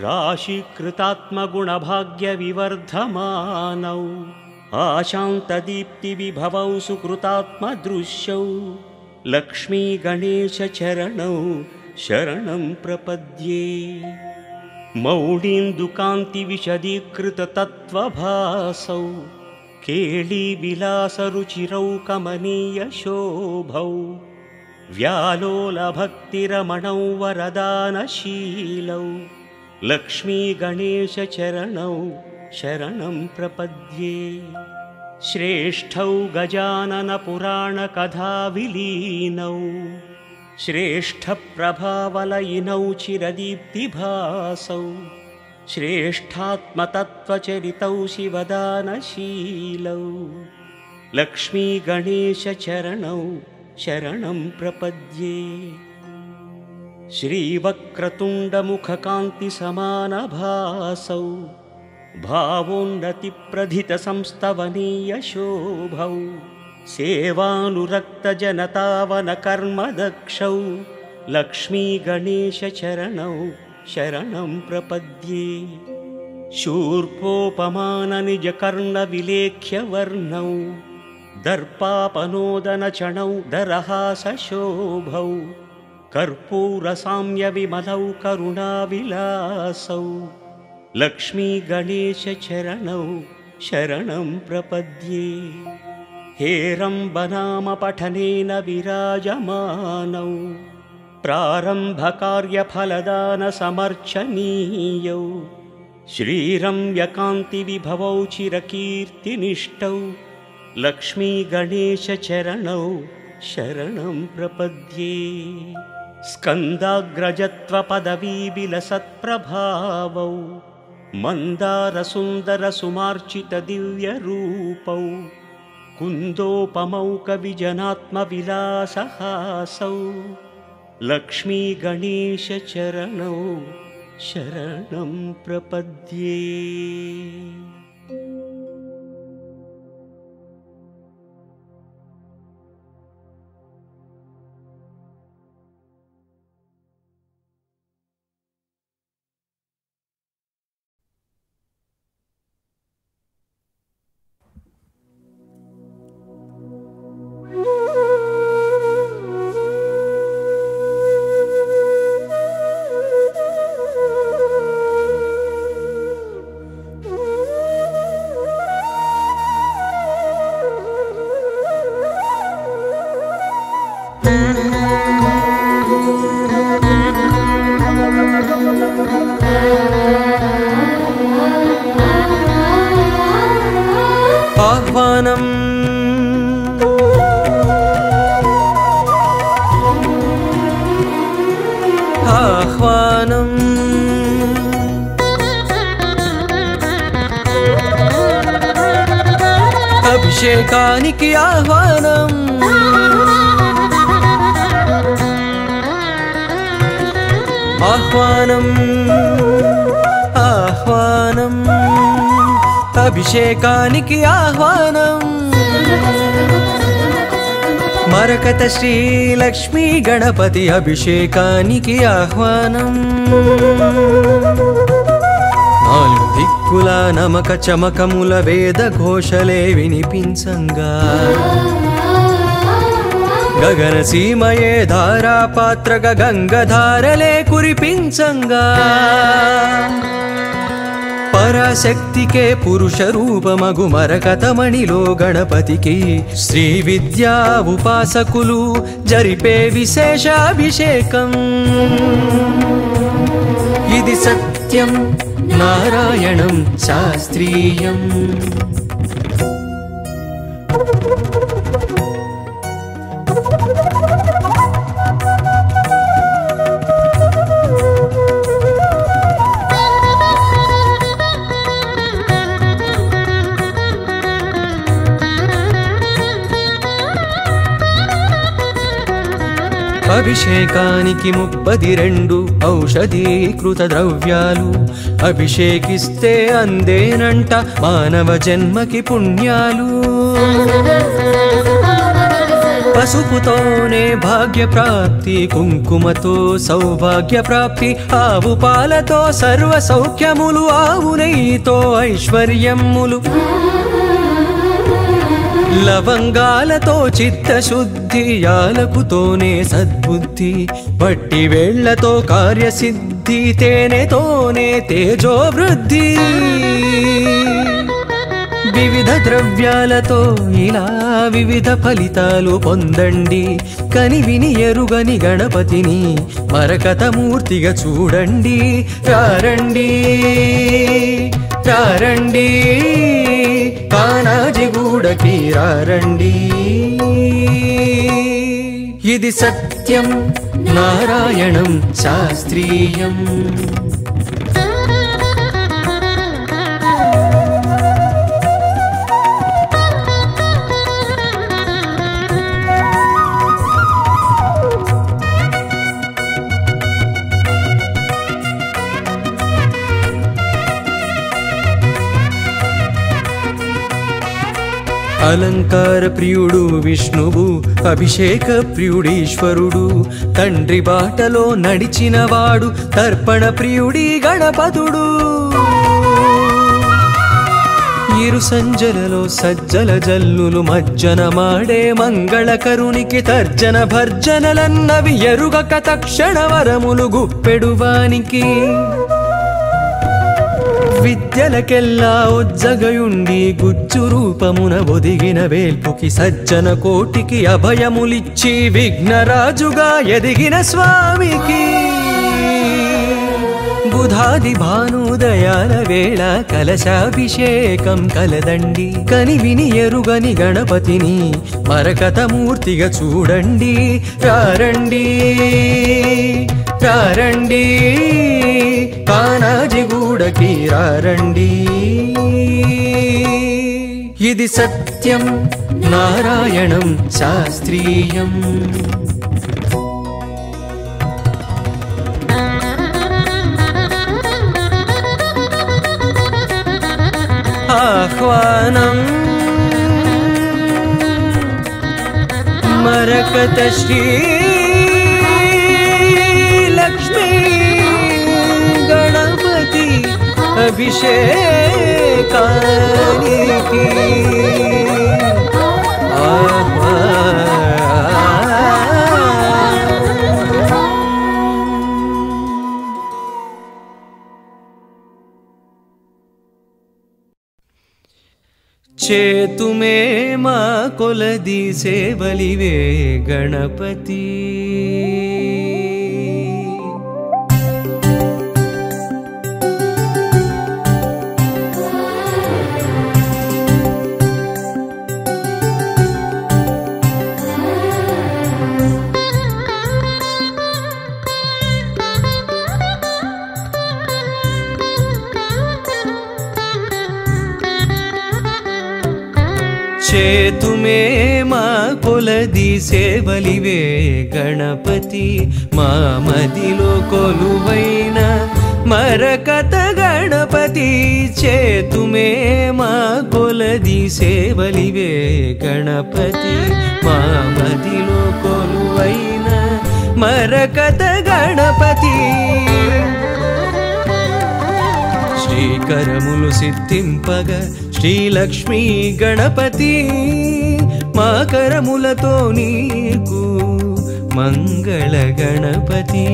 రాశీకృతాత్మగుణభాగ్య వివర్ధమానౌ ఆశాంతదీప్తి విభవౌ సుకృతాత్మదృశ్యౌ లక్ష్మీ గణేశ చరణౌ శరణం ప్రపద్యే మౌళీందుకాంతి విశదీకృత తత్వభాసౌ కేళీ విలాస రుచిరౌ కమనీయ శోభౌ వ్యాలోల భక్తిరమణౌ వరదానశీలౌ లక్ష్మీ గణేశ చరణౌ శరణం ప్రపద్యే శ్రేష్ఠౌ గజానన పురాణ కథా విలీనౌ శ్రేష్ఠ ప్రభావలయినౌ చిరదీప్తిభాసౌ శ్రేష్ఠాత్మతత్వచరితౌ శివదానశీలౌ లక్ష్మీ గణేశ చరణౌ శరణం ప్రపద్యే శ్రీవక్రతుండముఖకాంతి సమానభాసౌ भावोन्नतिप्रधितसंस्तवनीयशोभौ सेवानुरक्तजनतावनकर्मदक्षौ लक्ष्मीगणेशचरणौ शरणं प्रपद्ये। शूर्पोपमाननिजकर्णविलेख्यवर्णौ दर्पापनोदनचणौ दरहासशोभौ कर्पूरसाम्यविमलौ करुणाविलासौ लक्ष्मीगणेशचरणौ शरणं प्रपद्ये। हेरम्बनामपठनेन विराजमानौ प्रारम्भकार्यफलदानसमर्चनीयौ श्रीरम्यकान्तिविभवौ चिरकीर्तिनिष्ठौ लक्ष्मीगणेशचरणौ शरणं प्रपद्ये। स्कन्दाग्रजत्वपदवीविलसत्प्रभावौ मन्दारसुन्दरसुमार्चितदिव्यरूपौ कुन्दोपमौ कविजनात्मविलासहासौ लक्ष्मीगणेशचरणौ शरणं प्रपद्ये। आह्वानम् आह्वानम् अभिषेकानिकि आह्वानम् आह्वानम् आह्वानम् अभिषेकानिकि आह्वानम् मरकत श्री लक्ष्मी गणपति अभिषेकानिकि आह्वानम् నాలుగు దిక్కుల నమక చమకముల వేద ఘోషలే వినిపించంగా గగన సీమయే ధారా పాత్రగ గంగధారలే కురిపించంగా పరాశక్తికే పురుష రూపమగు మరకతమణిలో గణపతికి శ్రీ విద్యా ఉపాసకులు జరిపే విశేష అభిషేకం ఇది సత్యం నారాయణం శాస్త్రీయం అభిషేకానికి 32 ఔషధీకృత ద్రవ్యాలు అభిషేకిస్తే అందేనంట మానవ జన్మకి పుణ్యాలు పసుపుతోనే భాగ్య ప్రాప్తి కుంకుమతో సౌభాగ్య ప్రాప్తి ఆవు పాలతో సర్వ సౌఖ్యములు ఆవు నెయ్యితో ఐశ్వర్యములు లవంగాలతో చిత్తశుద్ధి యాలకుతోనే సద్బుద్ధి వట్టి వేళ్లతో కార్యసిద్ధి తేనెతోనే తేజోవృద్ధి వివిధ ద్రవ్యాలతో ఇలా వివిధ ఫలితాలు పొందండి కని విని ఎరుగని గణపతిని మరకతమూర్తిగా చూడండి రారండి రారండి కానాజిగూడకి రారండి ఇది సత్యం నారాయణం శాస్త్రీయం అలంకార ప్రియుడు విష్ణువు, అభిషేక ప్రియుడీశ్వరుడు, తండ్రి బాటలో నడిచినవాడు, తర్పణ ప్రియుడి గణపతుడు. ఇరు సంజలలో సజ్జల జల్లులు మజ్జన మాడే మంగళకరునికి తర్జన భర్జనలన్నవి ఎరుగక తక్షణ వరములు గుప్పెడువానికి. విద్యలకెల్లా ఉజ్జగయుండి గుజ్జు రూపమున ఒదిగిన వేల్పుకి సజ్జన కోటికి అభయములిచ్చి విఘ్నరాజుగా ఎదిగిన స్వామికి. బుధాది భానుదయాల వేళ కలశాభిషేకం కలదండి, కనివిని ఎరుగని గణపతిని మరకతమూర్తిగా చూడండి. రారండి రారండి కానాజిగూడకి రారండి. ఇది సత్యం నారాయణం శాస్త్రీయం. ఆహ్వానం మరకత శ్రీ లక్ష్మీ గణపతి అభిషేకానికి. చేతుమే మా కొలది సేవలివే గణపతి. చేతుమే మా కొలది సేవలివే గణపతి. మా మదిలో కొలువైన మరకత గణపతి. చేతుమే మా కొలది సేవలివే గణపతి. మా మదిలో కొలువైన మరకత గణపతి. శ్రీకరములు సిద్ధింపగ శ్రీలక్ష్మీ గణపతి. మా కరములతో నీకు మంగళ గణపతి.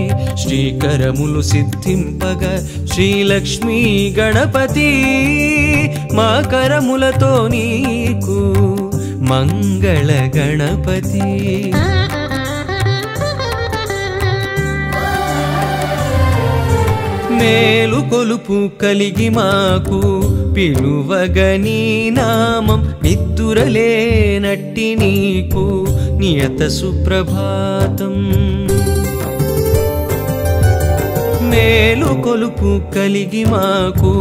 శ్రీకరములు సిద్ధింపగ శ్రీలక్ష్మీ గణపతి. మా కరములతో నీకు మంగళ గణపతి. మేలు కొలుపు కలిగి మాకు పిలువగని నామం నిద్దురలేనట్టి నీకు నియత సుప్రభాతం. మేలు కొలుపు కలిగి మాకు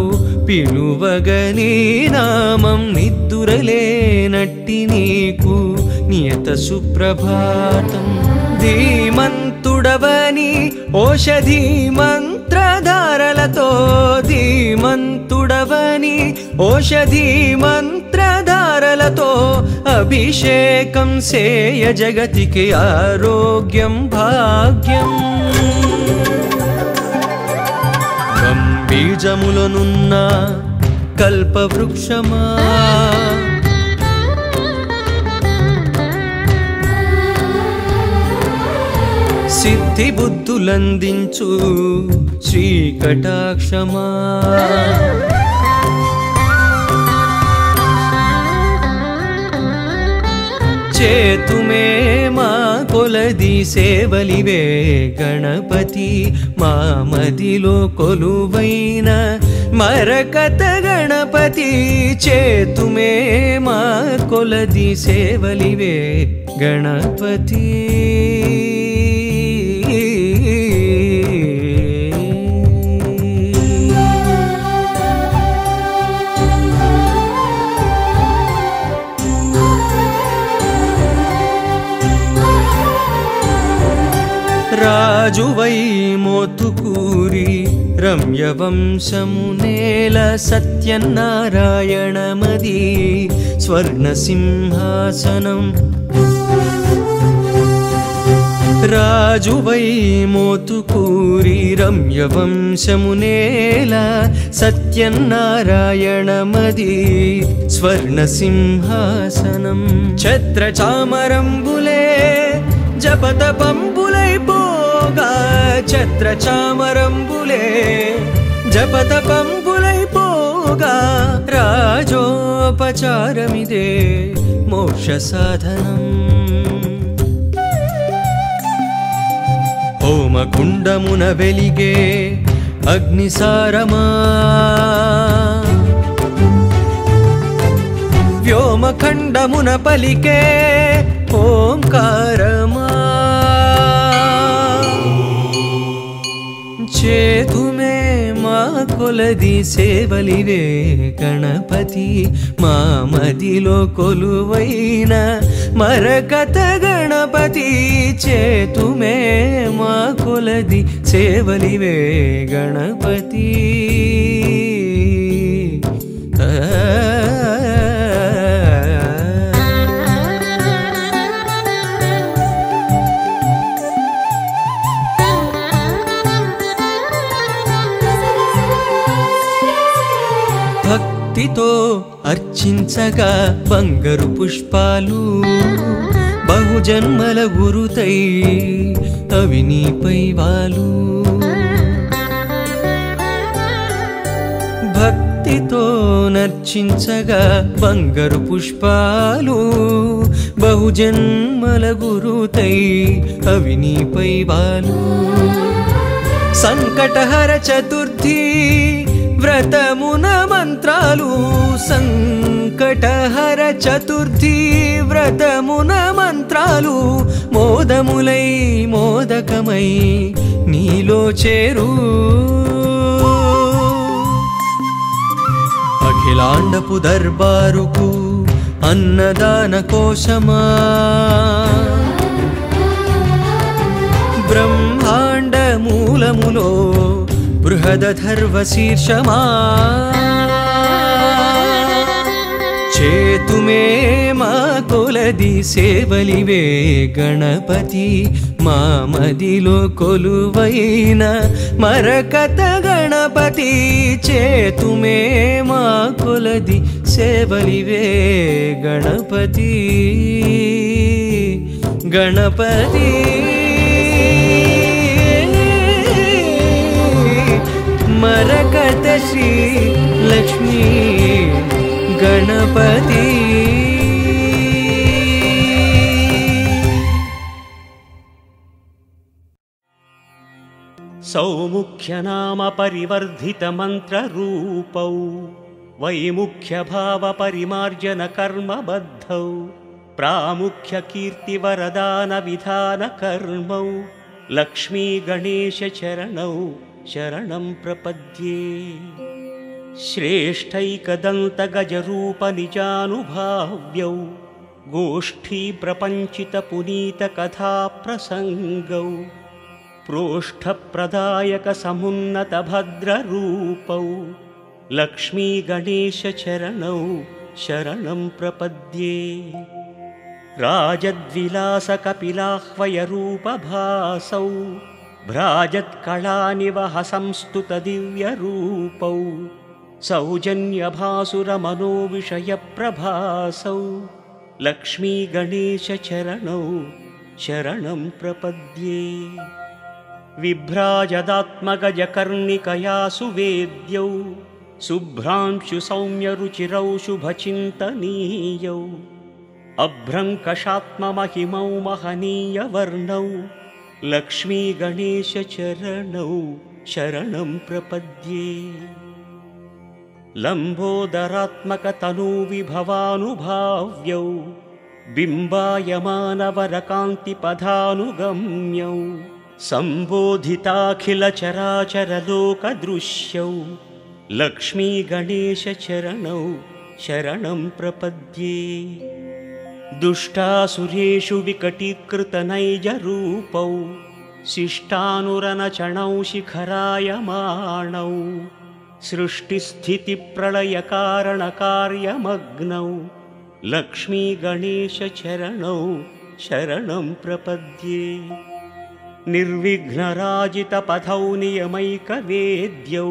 పిలువగని నామం నిద్దురలేనట్టి నీకు నియత సుప్రభాతం. ధీమంతుడవని ఓషధీ మంత్రధారలతో. ధీమంతుడవని ఓషధీ మంత్రధారలతో అభిషేకం సేయ జగతికి ఆరోగ్యం భాగ్యం. బీజములనున్న కల్పవృక్షమా సిద్ధి బుద్ధులందించు శ్రీకటాక్షమా. చేతుమే మా కొలది సేవలివే గణపతి. మా మదిలో కొలువైన మరకత గణపతి. చేతుమే మా కొలది సేవలివే గణపతి. రాజువై మోతుకూరి రమ్యవంశమునేల సత్యనారాయణమది స్వర్ణసింహాసనం రాజువై మోతుకూరి రమ్యవంశమునేల సత్యనారాయణమది స్వర్ణసింహాసనం ఛత్రచామరంబులే జపతపంబులై పోగా ఛత్రచామరంబులే జపతపంబులై పోగా రాజోపచారమిదే మోక్ష సాధనం హోమకుండమున వెలిగే అగ్నిసారమా వ్యోమఖండమున పలికే ఓంకారమా చేతుమే మా కొలది సేవలివే గణపతి మా మదిలో కొలువైన మరకత గణపతి చేతుమే మా కొలది సేవలివే గణపతి భక్తితో అర్చించగా బంగారు పుష్పాలు బహుజన్మల గురుతై అవి నీపై వాలు భక్తితో నర్చించగా బంగారు పుష్పాలు బహుజన్మల గురుతై అవి నీపై వాలు సంకటహర చతుర్థి వ్రతమున మంత్రాలు సంకటహర చతుర్థి వ్రతమున మంత్రాలు మోదములై మోదకమై నీలో చేరు అఖిలాండపు దర్బారుకు అన్నదాన కోశమా బ్రహ్మాండ మూలములో బృహదధర్వ శీర్షమా చేతుమే మా కొలది సేవలివే గణపతి మా మదిలో కొలువైన మరకత గణపతి చేతుమే మా కొలది సేవలివే గణపతి గణపతి మరకత శ్రీ లక్ష్మీ గణపతి సౌముఖ్యనామ పరివర్ధిత మంత్రరూపౌ వైముఖ్య భావ పరిమార్జన కర్మబద్ధౌ ప్రాముఖ్య కీర్తి వరదాన విధాన కర్మౌ లక్ష్మీ గణేశ చరణౌ శరణం ప్రపద్యే శ్రేష్టైకదంత గజరూప నిజానుభావ్యౌ గోష్ఠీ ప్రపంచిత పునీత కథా ప్రసంగౌ ప్రోష్ఠ ప్రదాయక సమున్నత భద్రరూపౌ లక్ష్మీ గణేశ చరణౌ శరణం ప్రపద్యే రాజద్విలాస కపిలాహ్వయ రూపభాసౌ భ్రాజత్కళానివహ సంస్తుత దివ్యరూపౌ సౌజన్యభాసుర మనోవిషయ ప్రభాసౌ లక్ష్మీ గణేశ చరణౌ శరణం ప్రపద్యే విభ్రాజదాత్మగజకర్ణికయా సువేద్యౌ శుభ్రాంశు సౌమ్యరుచిరౌ శుభచింతనీయౌ అభ్రంకషాత్మమహిమౌ మహనీయవర్ణౌ లక్ష్మీ గణేశ చరణౌ శరణం ప్రపద్యే లంబోదరాత్మక తనూవిభవానుభావ్యౌ బింబాయమానవరకాంతి పదానుగమ్యౌ సంబోధితాఖిల చరాచర లోక దృశ్యౌ లక్ష్మీ గణేశ చరణౌ శరణం ప్రపద్యే దుష్టాసురేషు వికటీకృత నైజ రూపౌ शिष्टानुरनचणौ शिखरायमाणौ सृष्टिस्थितिप्रलयकारणकार्यमग्नौ लक्ष्मीगणेशचरणौ शरणं प्रपद्ये। निर्विघ्नराजितपथौ नियमैकवेद्यौ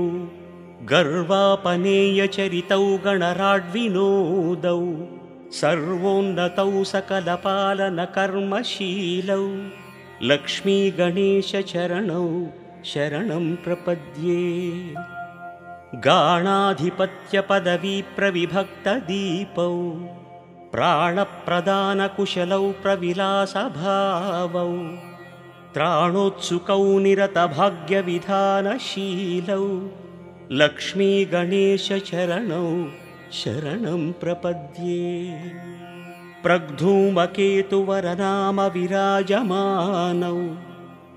गर्वापनेयचरितौ गणराड्विनोदौ सर्वोन्नतौ सकलपालनकर्मशीलौ लक्ष्मीगणेशचरणौ शरणं प्रपद्ये। गाणाधिपत्यपदवीप्रविभक्तदीपौ प्राणप्रदानकुशलौ प्रविलासभावौ त्राणोत्सुकौ निरतभाग्यविधानशीलौ लक्ष्मीगणेशचरणौ शरणं प्रपद्ये। प्रग्धूमकेतुवरनामविराजमानौ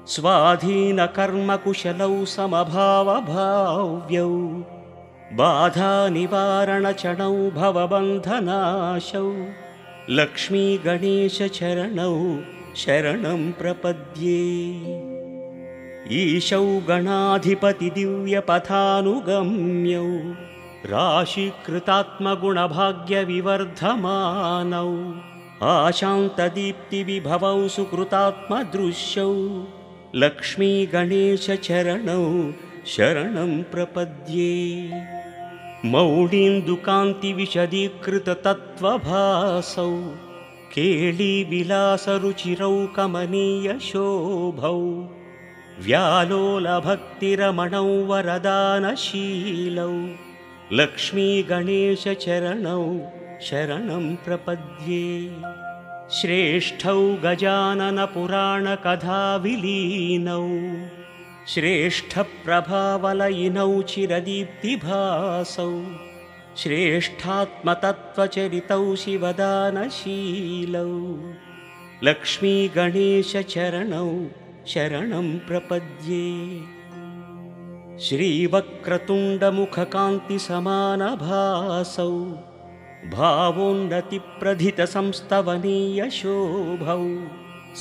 स्वाधीनकर्मकुशलौ समभावभाव्यौ बाधानिवारणचरणौ भवबन्धनाशौ लक्ष्मीगणेशचरणौ शरणं प्रपद्ये। ईशौ गणाधिपतिदिव्यपथानुगम्यौ राशिकृतात्मगुणभाग्यविवर्धमानौ आशान्तदीप्तिविभवौ सुकृतात्मदृश्यौ लक्ष्मीगणेशचरणौ शरणं प्रपद्ये। मौळीन्दुकान्तिविशदीकृततत्त्वभासौ केळीविलासरुचिरौ कमनीयशोभौ व्यालोलभक्तिरमणौ वरदानशीलौ लक्ष्मीगणेशचरणौ शरणं प्रपद्ये। श्रेष्ठौ गजाननपुराणकथाविलीनौ श्रेष्ठप्रभावलयिनौ चिरदीप्तिभासौ श्रेष्ठात्मतत्त्वचरितौ शिवदानशीलौ लक्ष्मीगणेशचरणौ शरणं प्रपद्ये। श्रीवक्रतुण्डमुखकान्तिसमानभासौ भावोन्नतिप्रधितसंस्तवनीयशोभौ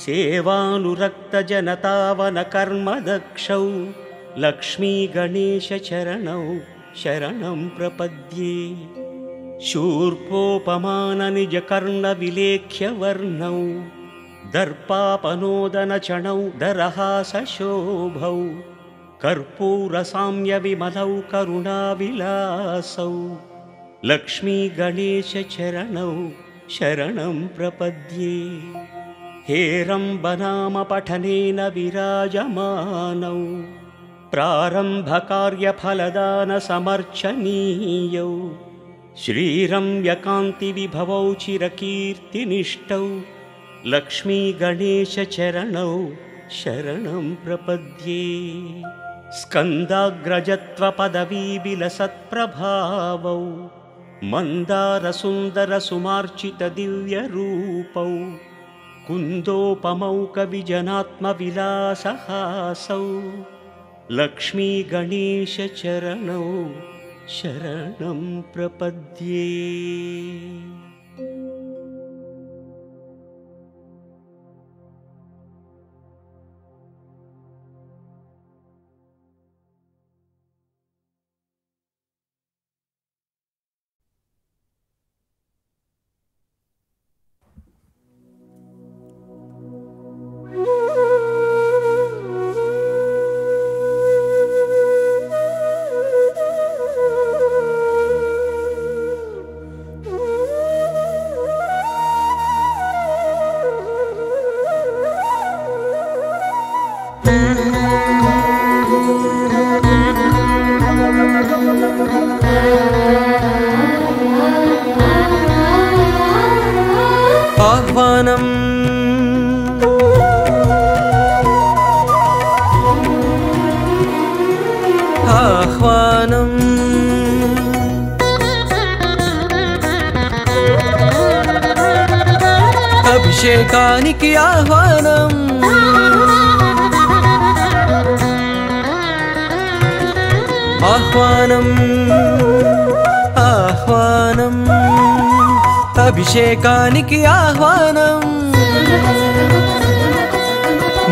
सेवानुरक्तजनतावनकर्मदक्षौ लक्ष्मीगणेशचरणौ शरणं प्रपद्ये। शूर्पोपमाननिजकर्णविलेख्यवर्णौ दर्पापनोदनचणौ दरहासशोभौ कर्पूरसाम्यविमलौ करुणाविलासौ लक्ष्मीगणेशचरणौ शरणं प्रपद्ये। हेरम्बनामपठनेन विराजमानौ प्रारम्भकार्यफलदानसमर्चनीयौ श्रीरम्यकान्तिविभवौ चिरकीर्तिनिष्ठौ लक्ष्मीगणेशचरणौ शरणं प्रपद्ये। स्कन्दाग्रजत्वपदवीविलसत्प्रभावौ मन्दारसुन्दरसुमार्चितदिव्यरूपौ कुन्दोपमौ कविजनात्मविलासहासौ लक्ष्मीगणेशचरणौ शरणं प्रपद्ये। आह्वानम् आह्वानम् अभिषेकानिकि आह्वानम् आह्वानम् आह्वानम् अभिषेकानिकि आह्वानम्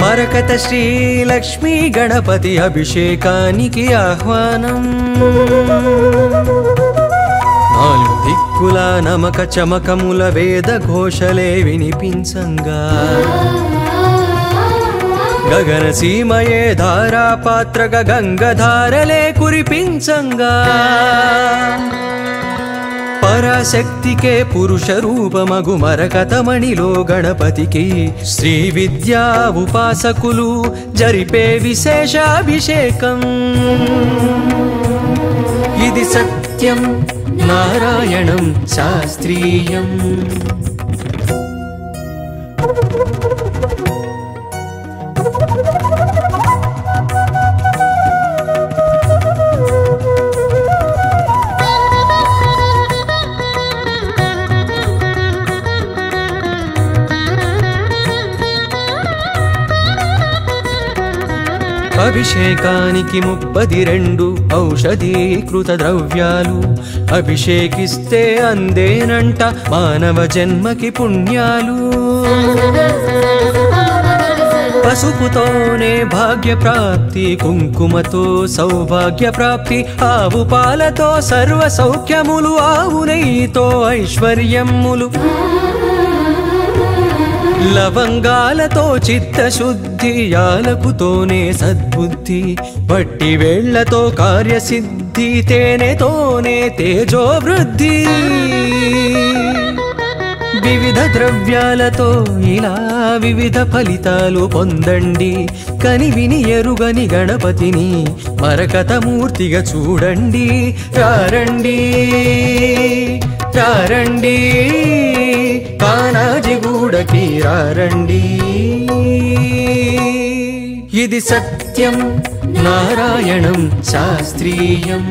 మరకత శ్రీ లక్ష్మీ గణపతి అభిషేకానికి ఆహ్వానం. నాలుగు దిక్కుల నమక చమకముల వేద ఘోషలే వినిపించంగా, గగన సీమయే ధారాపాత్రగా గంగధారలే కురిపించంగా, పరాశక్తికే పురుష రూపమగు మరకతమణిలో గణపతికి శ్రీ విద్యా ఉపాసకులు జరిపే విశేషాభిషేకం. ఇది సత్యం నారాయణం శాస్త్రీయం. అభిషేకానికి 32 ఔషధీకృత ద్రవ్యాలు అభిషేకిస్తే అందేనంట మానవ జన్మకి పుణ్యాలు. పసుపుతోనే భాగ్య ప్రాప్తి, కుంకుమతో సౌభాగ్య ప్రాప్తి, ఆవు పాలతో సర్వ సౌఖ్యములు, ఆవు నెయ్యితో ఐశ్వర్యములు, లవంగాలతో చిత్తశుద్ధి, యాలకుతోనే సద్బుద్ధి, బట్టి వేళ్లతో కార్యసిద్ధి, తేనెతోనే తేజోవృద్ధి. వివిధ ద్రవ్యాలతో ఇలా వివిధ ఫలితాలు పొందండి. కని విని ఎరుగని గణపతిని మరకతమూర్తిగా చూడండి. రారండి రారండి కానాజిగూడకి రారండి. ఇది సత్యం నారాయణం శాస్త్రీయం.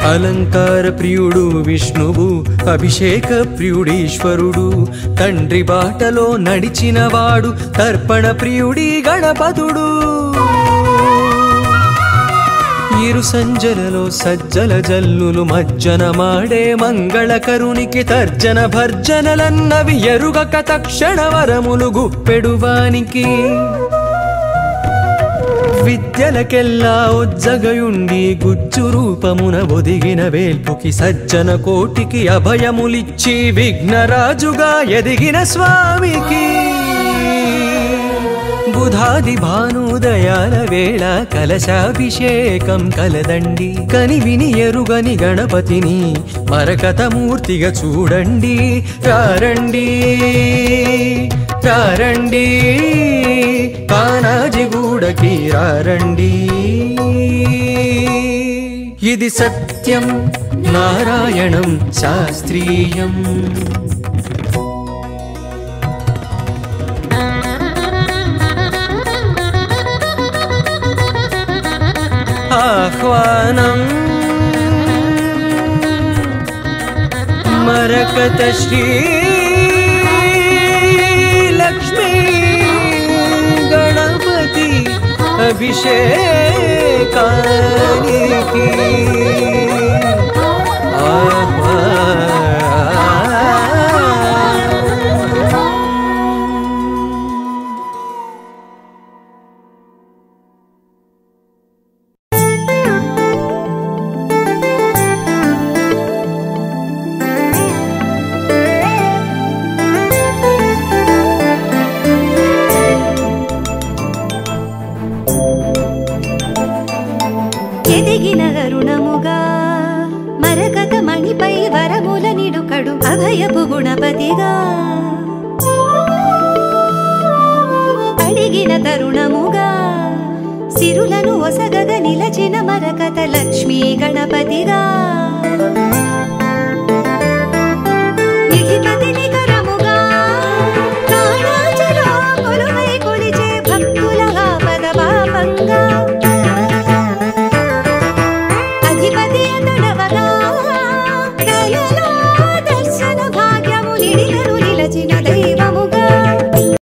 అలంకార ప్రియుడు విష్ణువు, అభిషేక ప్రియుడీశ్వరుడు, తండ్రి బాటలో నడిచినవాడు, తర్పణ ప్రియుడి గణపతుడు. ఇరు సంజలలో సజ్జల జల్లులు మజ్జన మాడే మంగళకరునికి తర్జన భర్జనలన్నవి ఎరుగక తక్షణ వరములు గుప్పెడువానికి. విద్యలకెల్లా ఉజ్జగయుండి గుజ్జు రూపమున ఒదిగిన వేల్పుకి సజ్జన కోటికి అభయములిచ్చి విఘ్నరాజుగా ఎదిగిన స్వామికి. బుధాది భానుదయాల వేళ కలశాభిషేకం కలదండి. కని విని ఎరుగని గణపతిని మరకతమూర్తిగా చూడండి. రారండి రారండి కానాజిగూడకి రారండి. ఇది సత్యం నారాయణం శాస్త్రీయం. ఆహ్వానం మరకత శ్రీ లక్ష్మీ గణపతి అభిషేకానికి ఎదిగిన కరుణముగా మరకత మణిపై వరముల నిడుకడు అభయపు గుణపతిగా. అడిగిన తరుణముగా సిరులను ఒసగగ నిలచిన మరకత లక్ష్మీ గణపతిగా.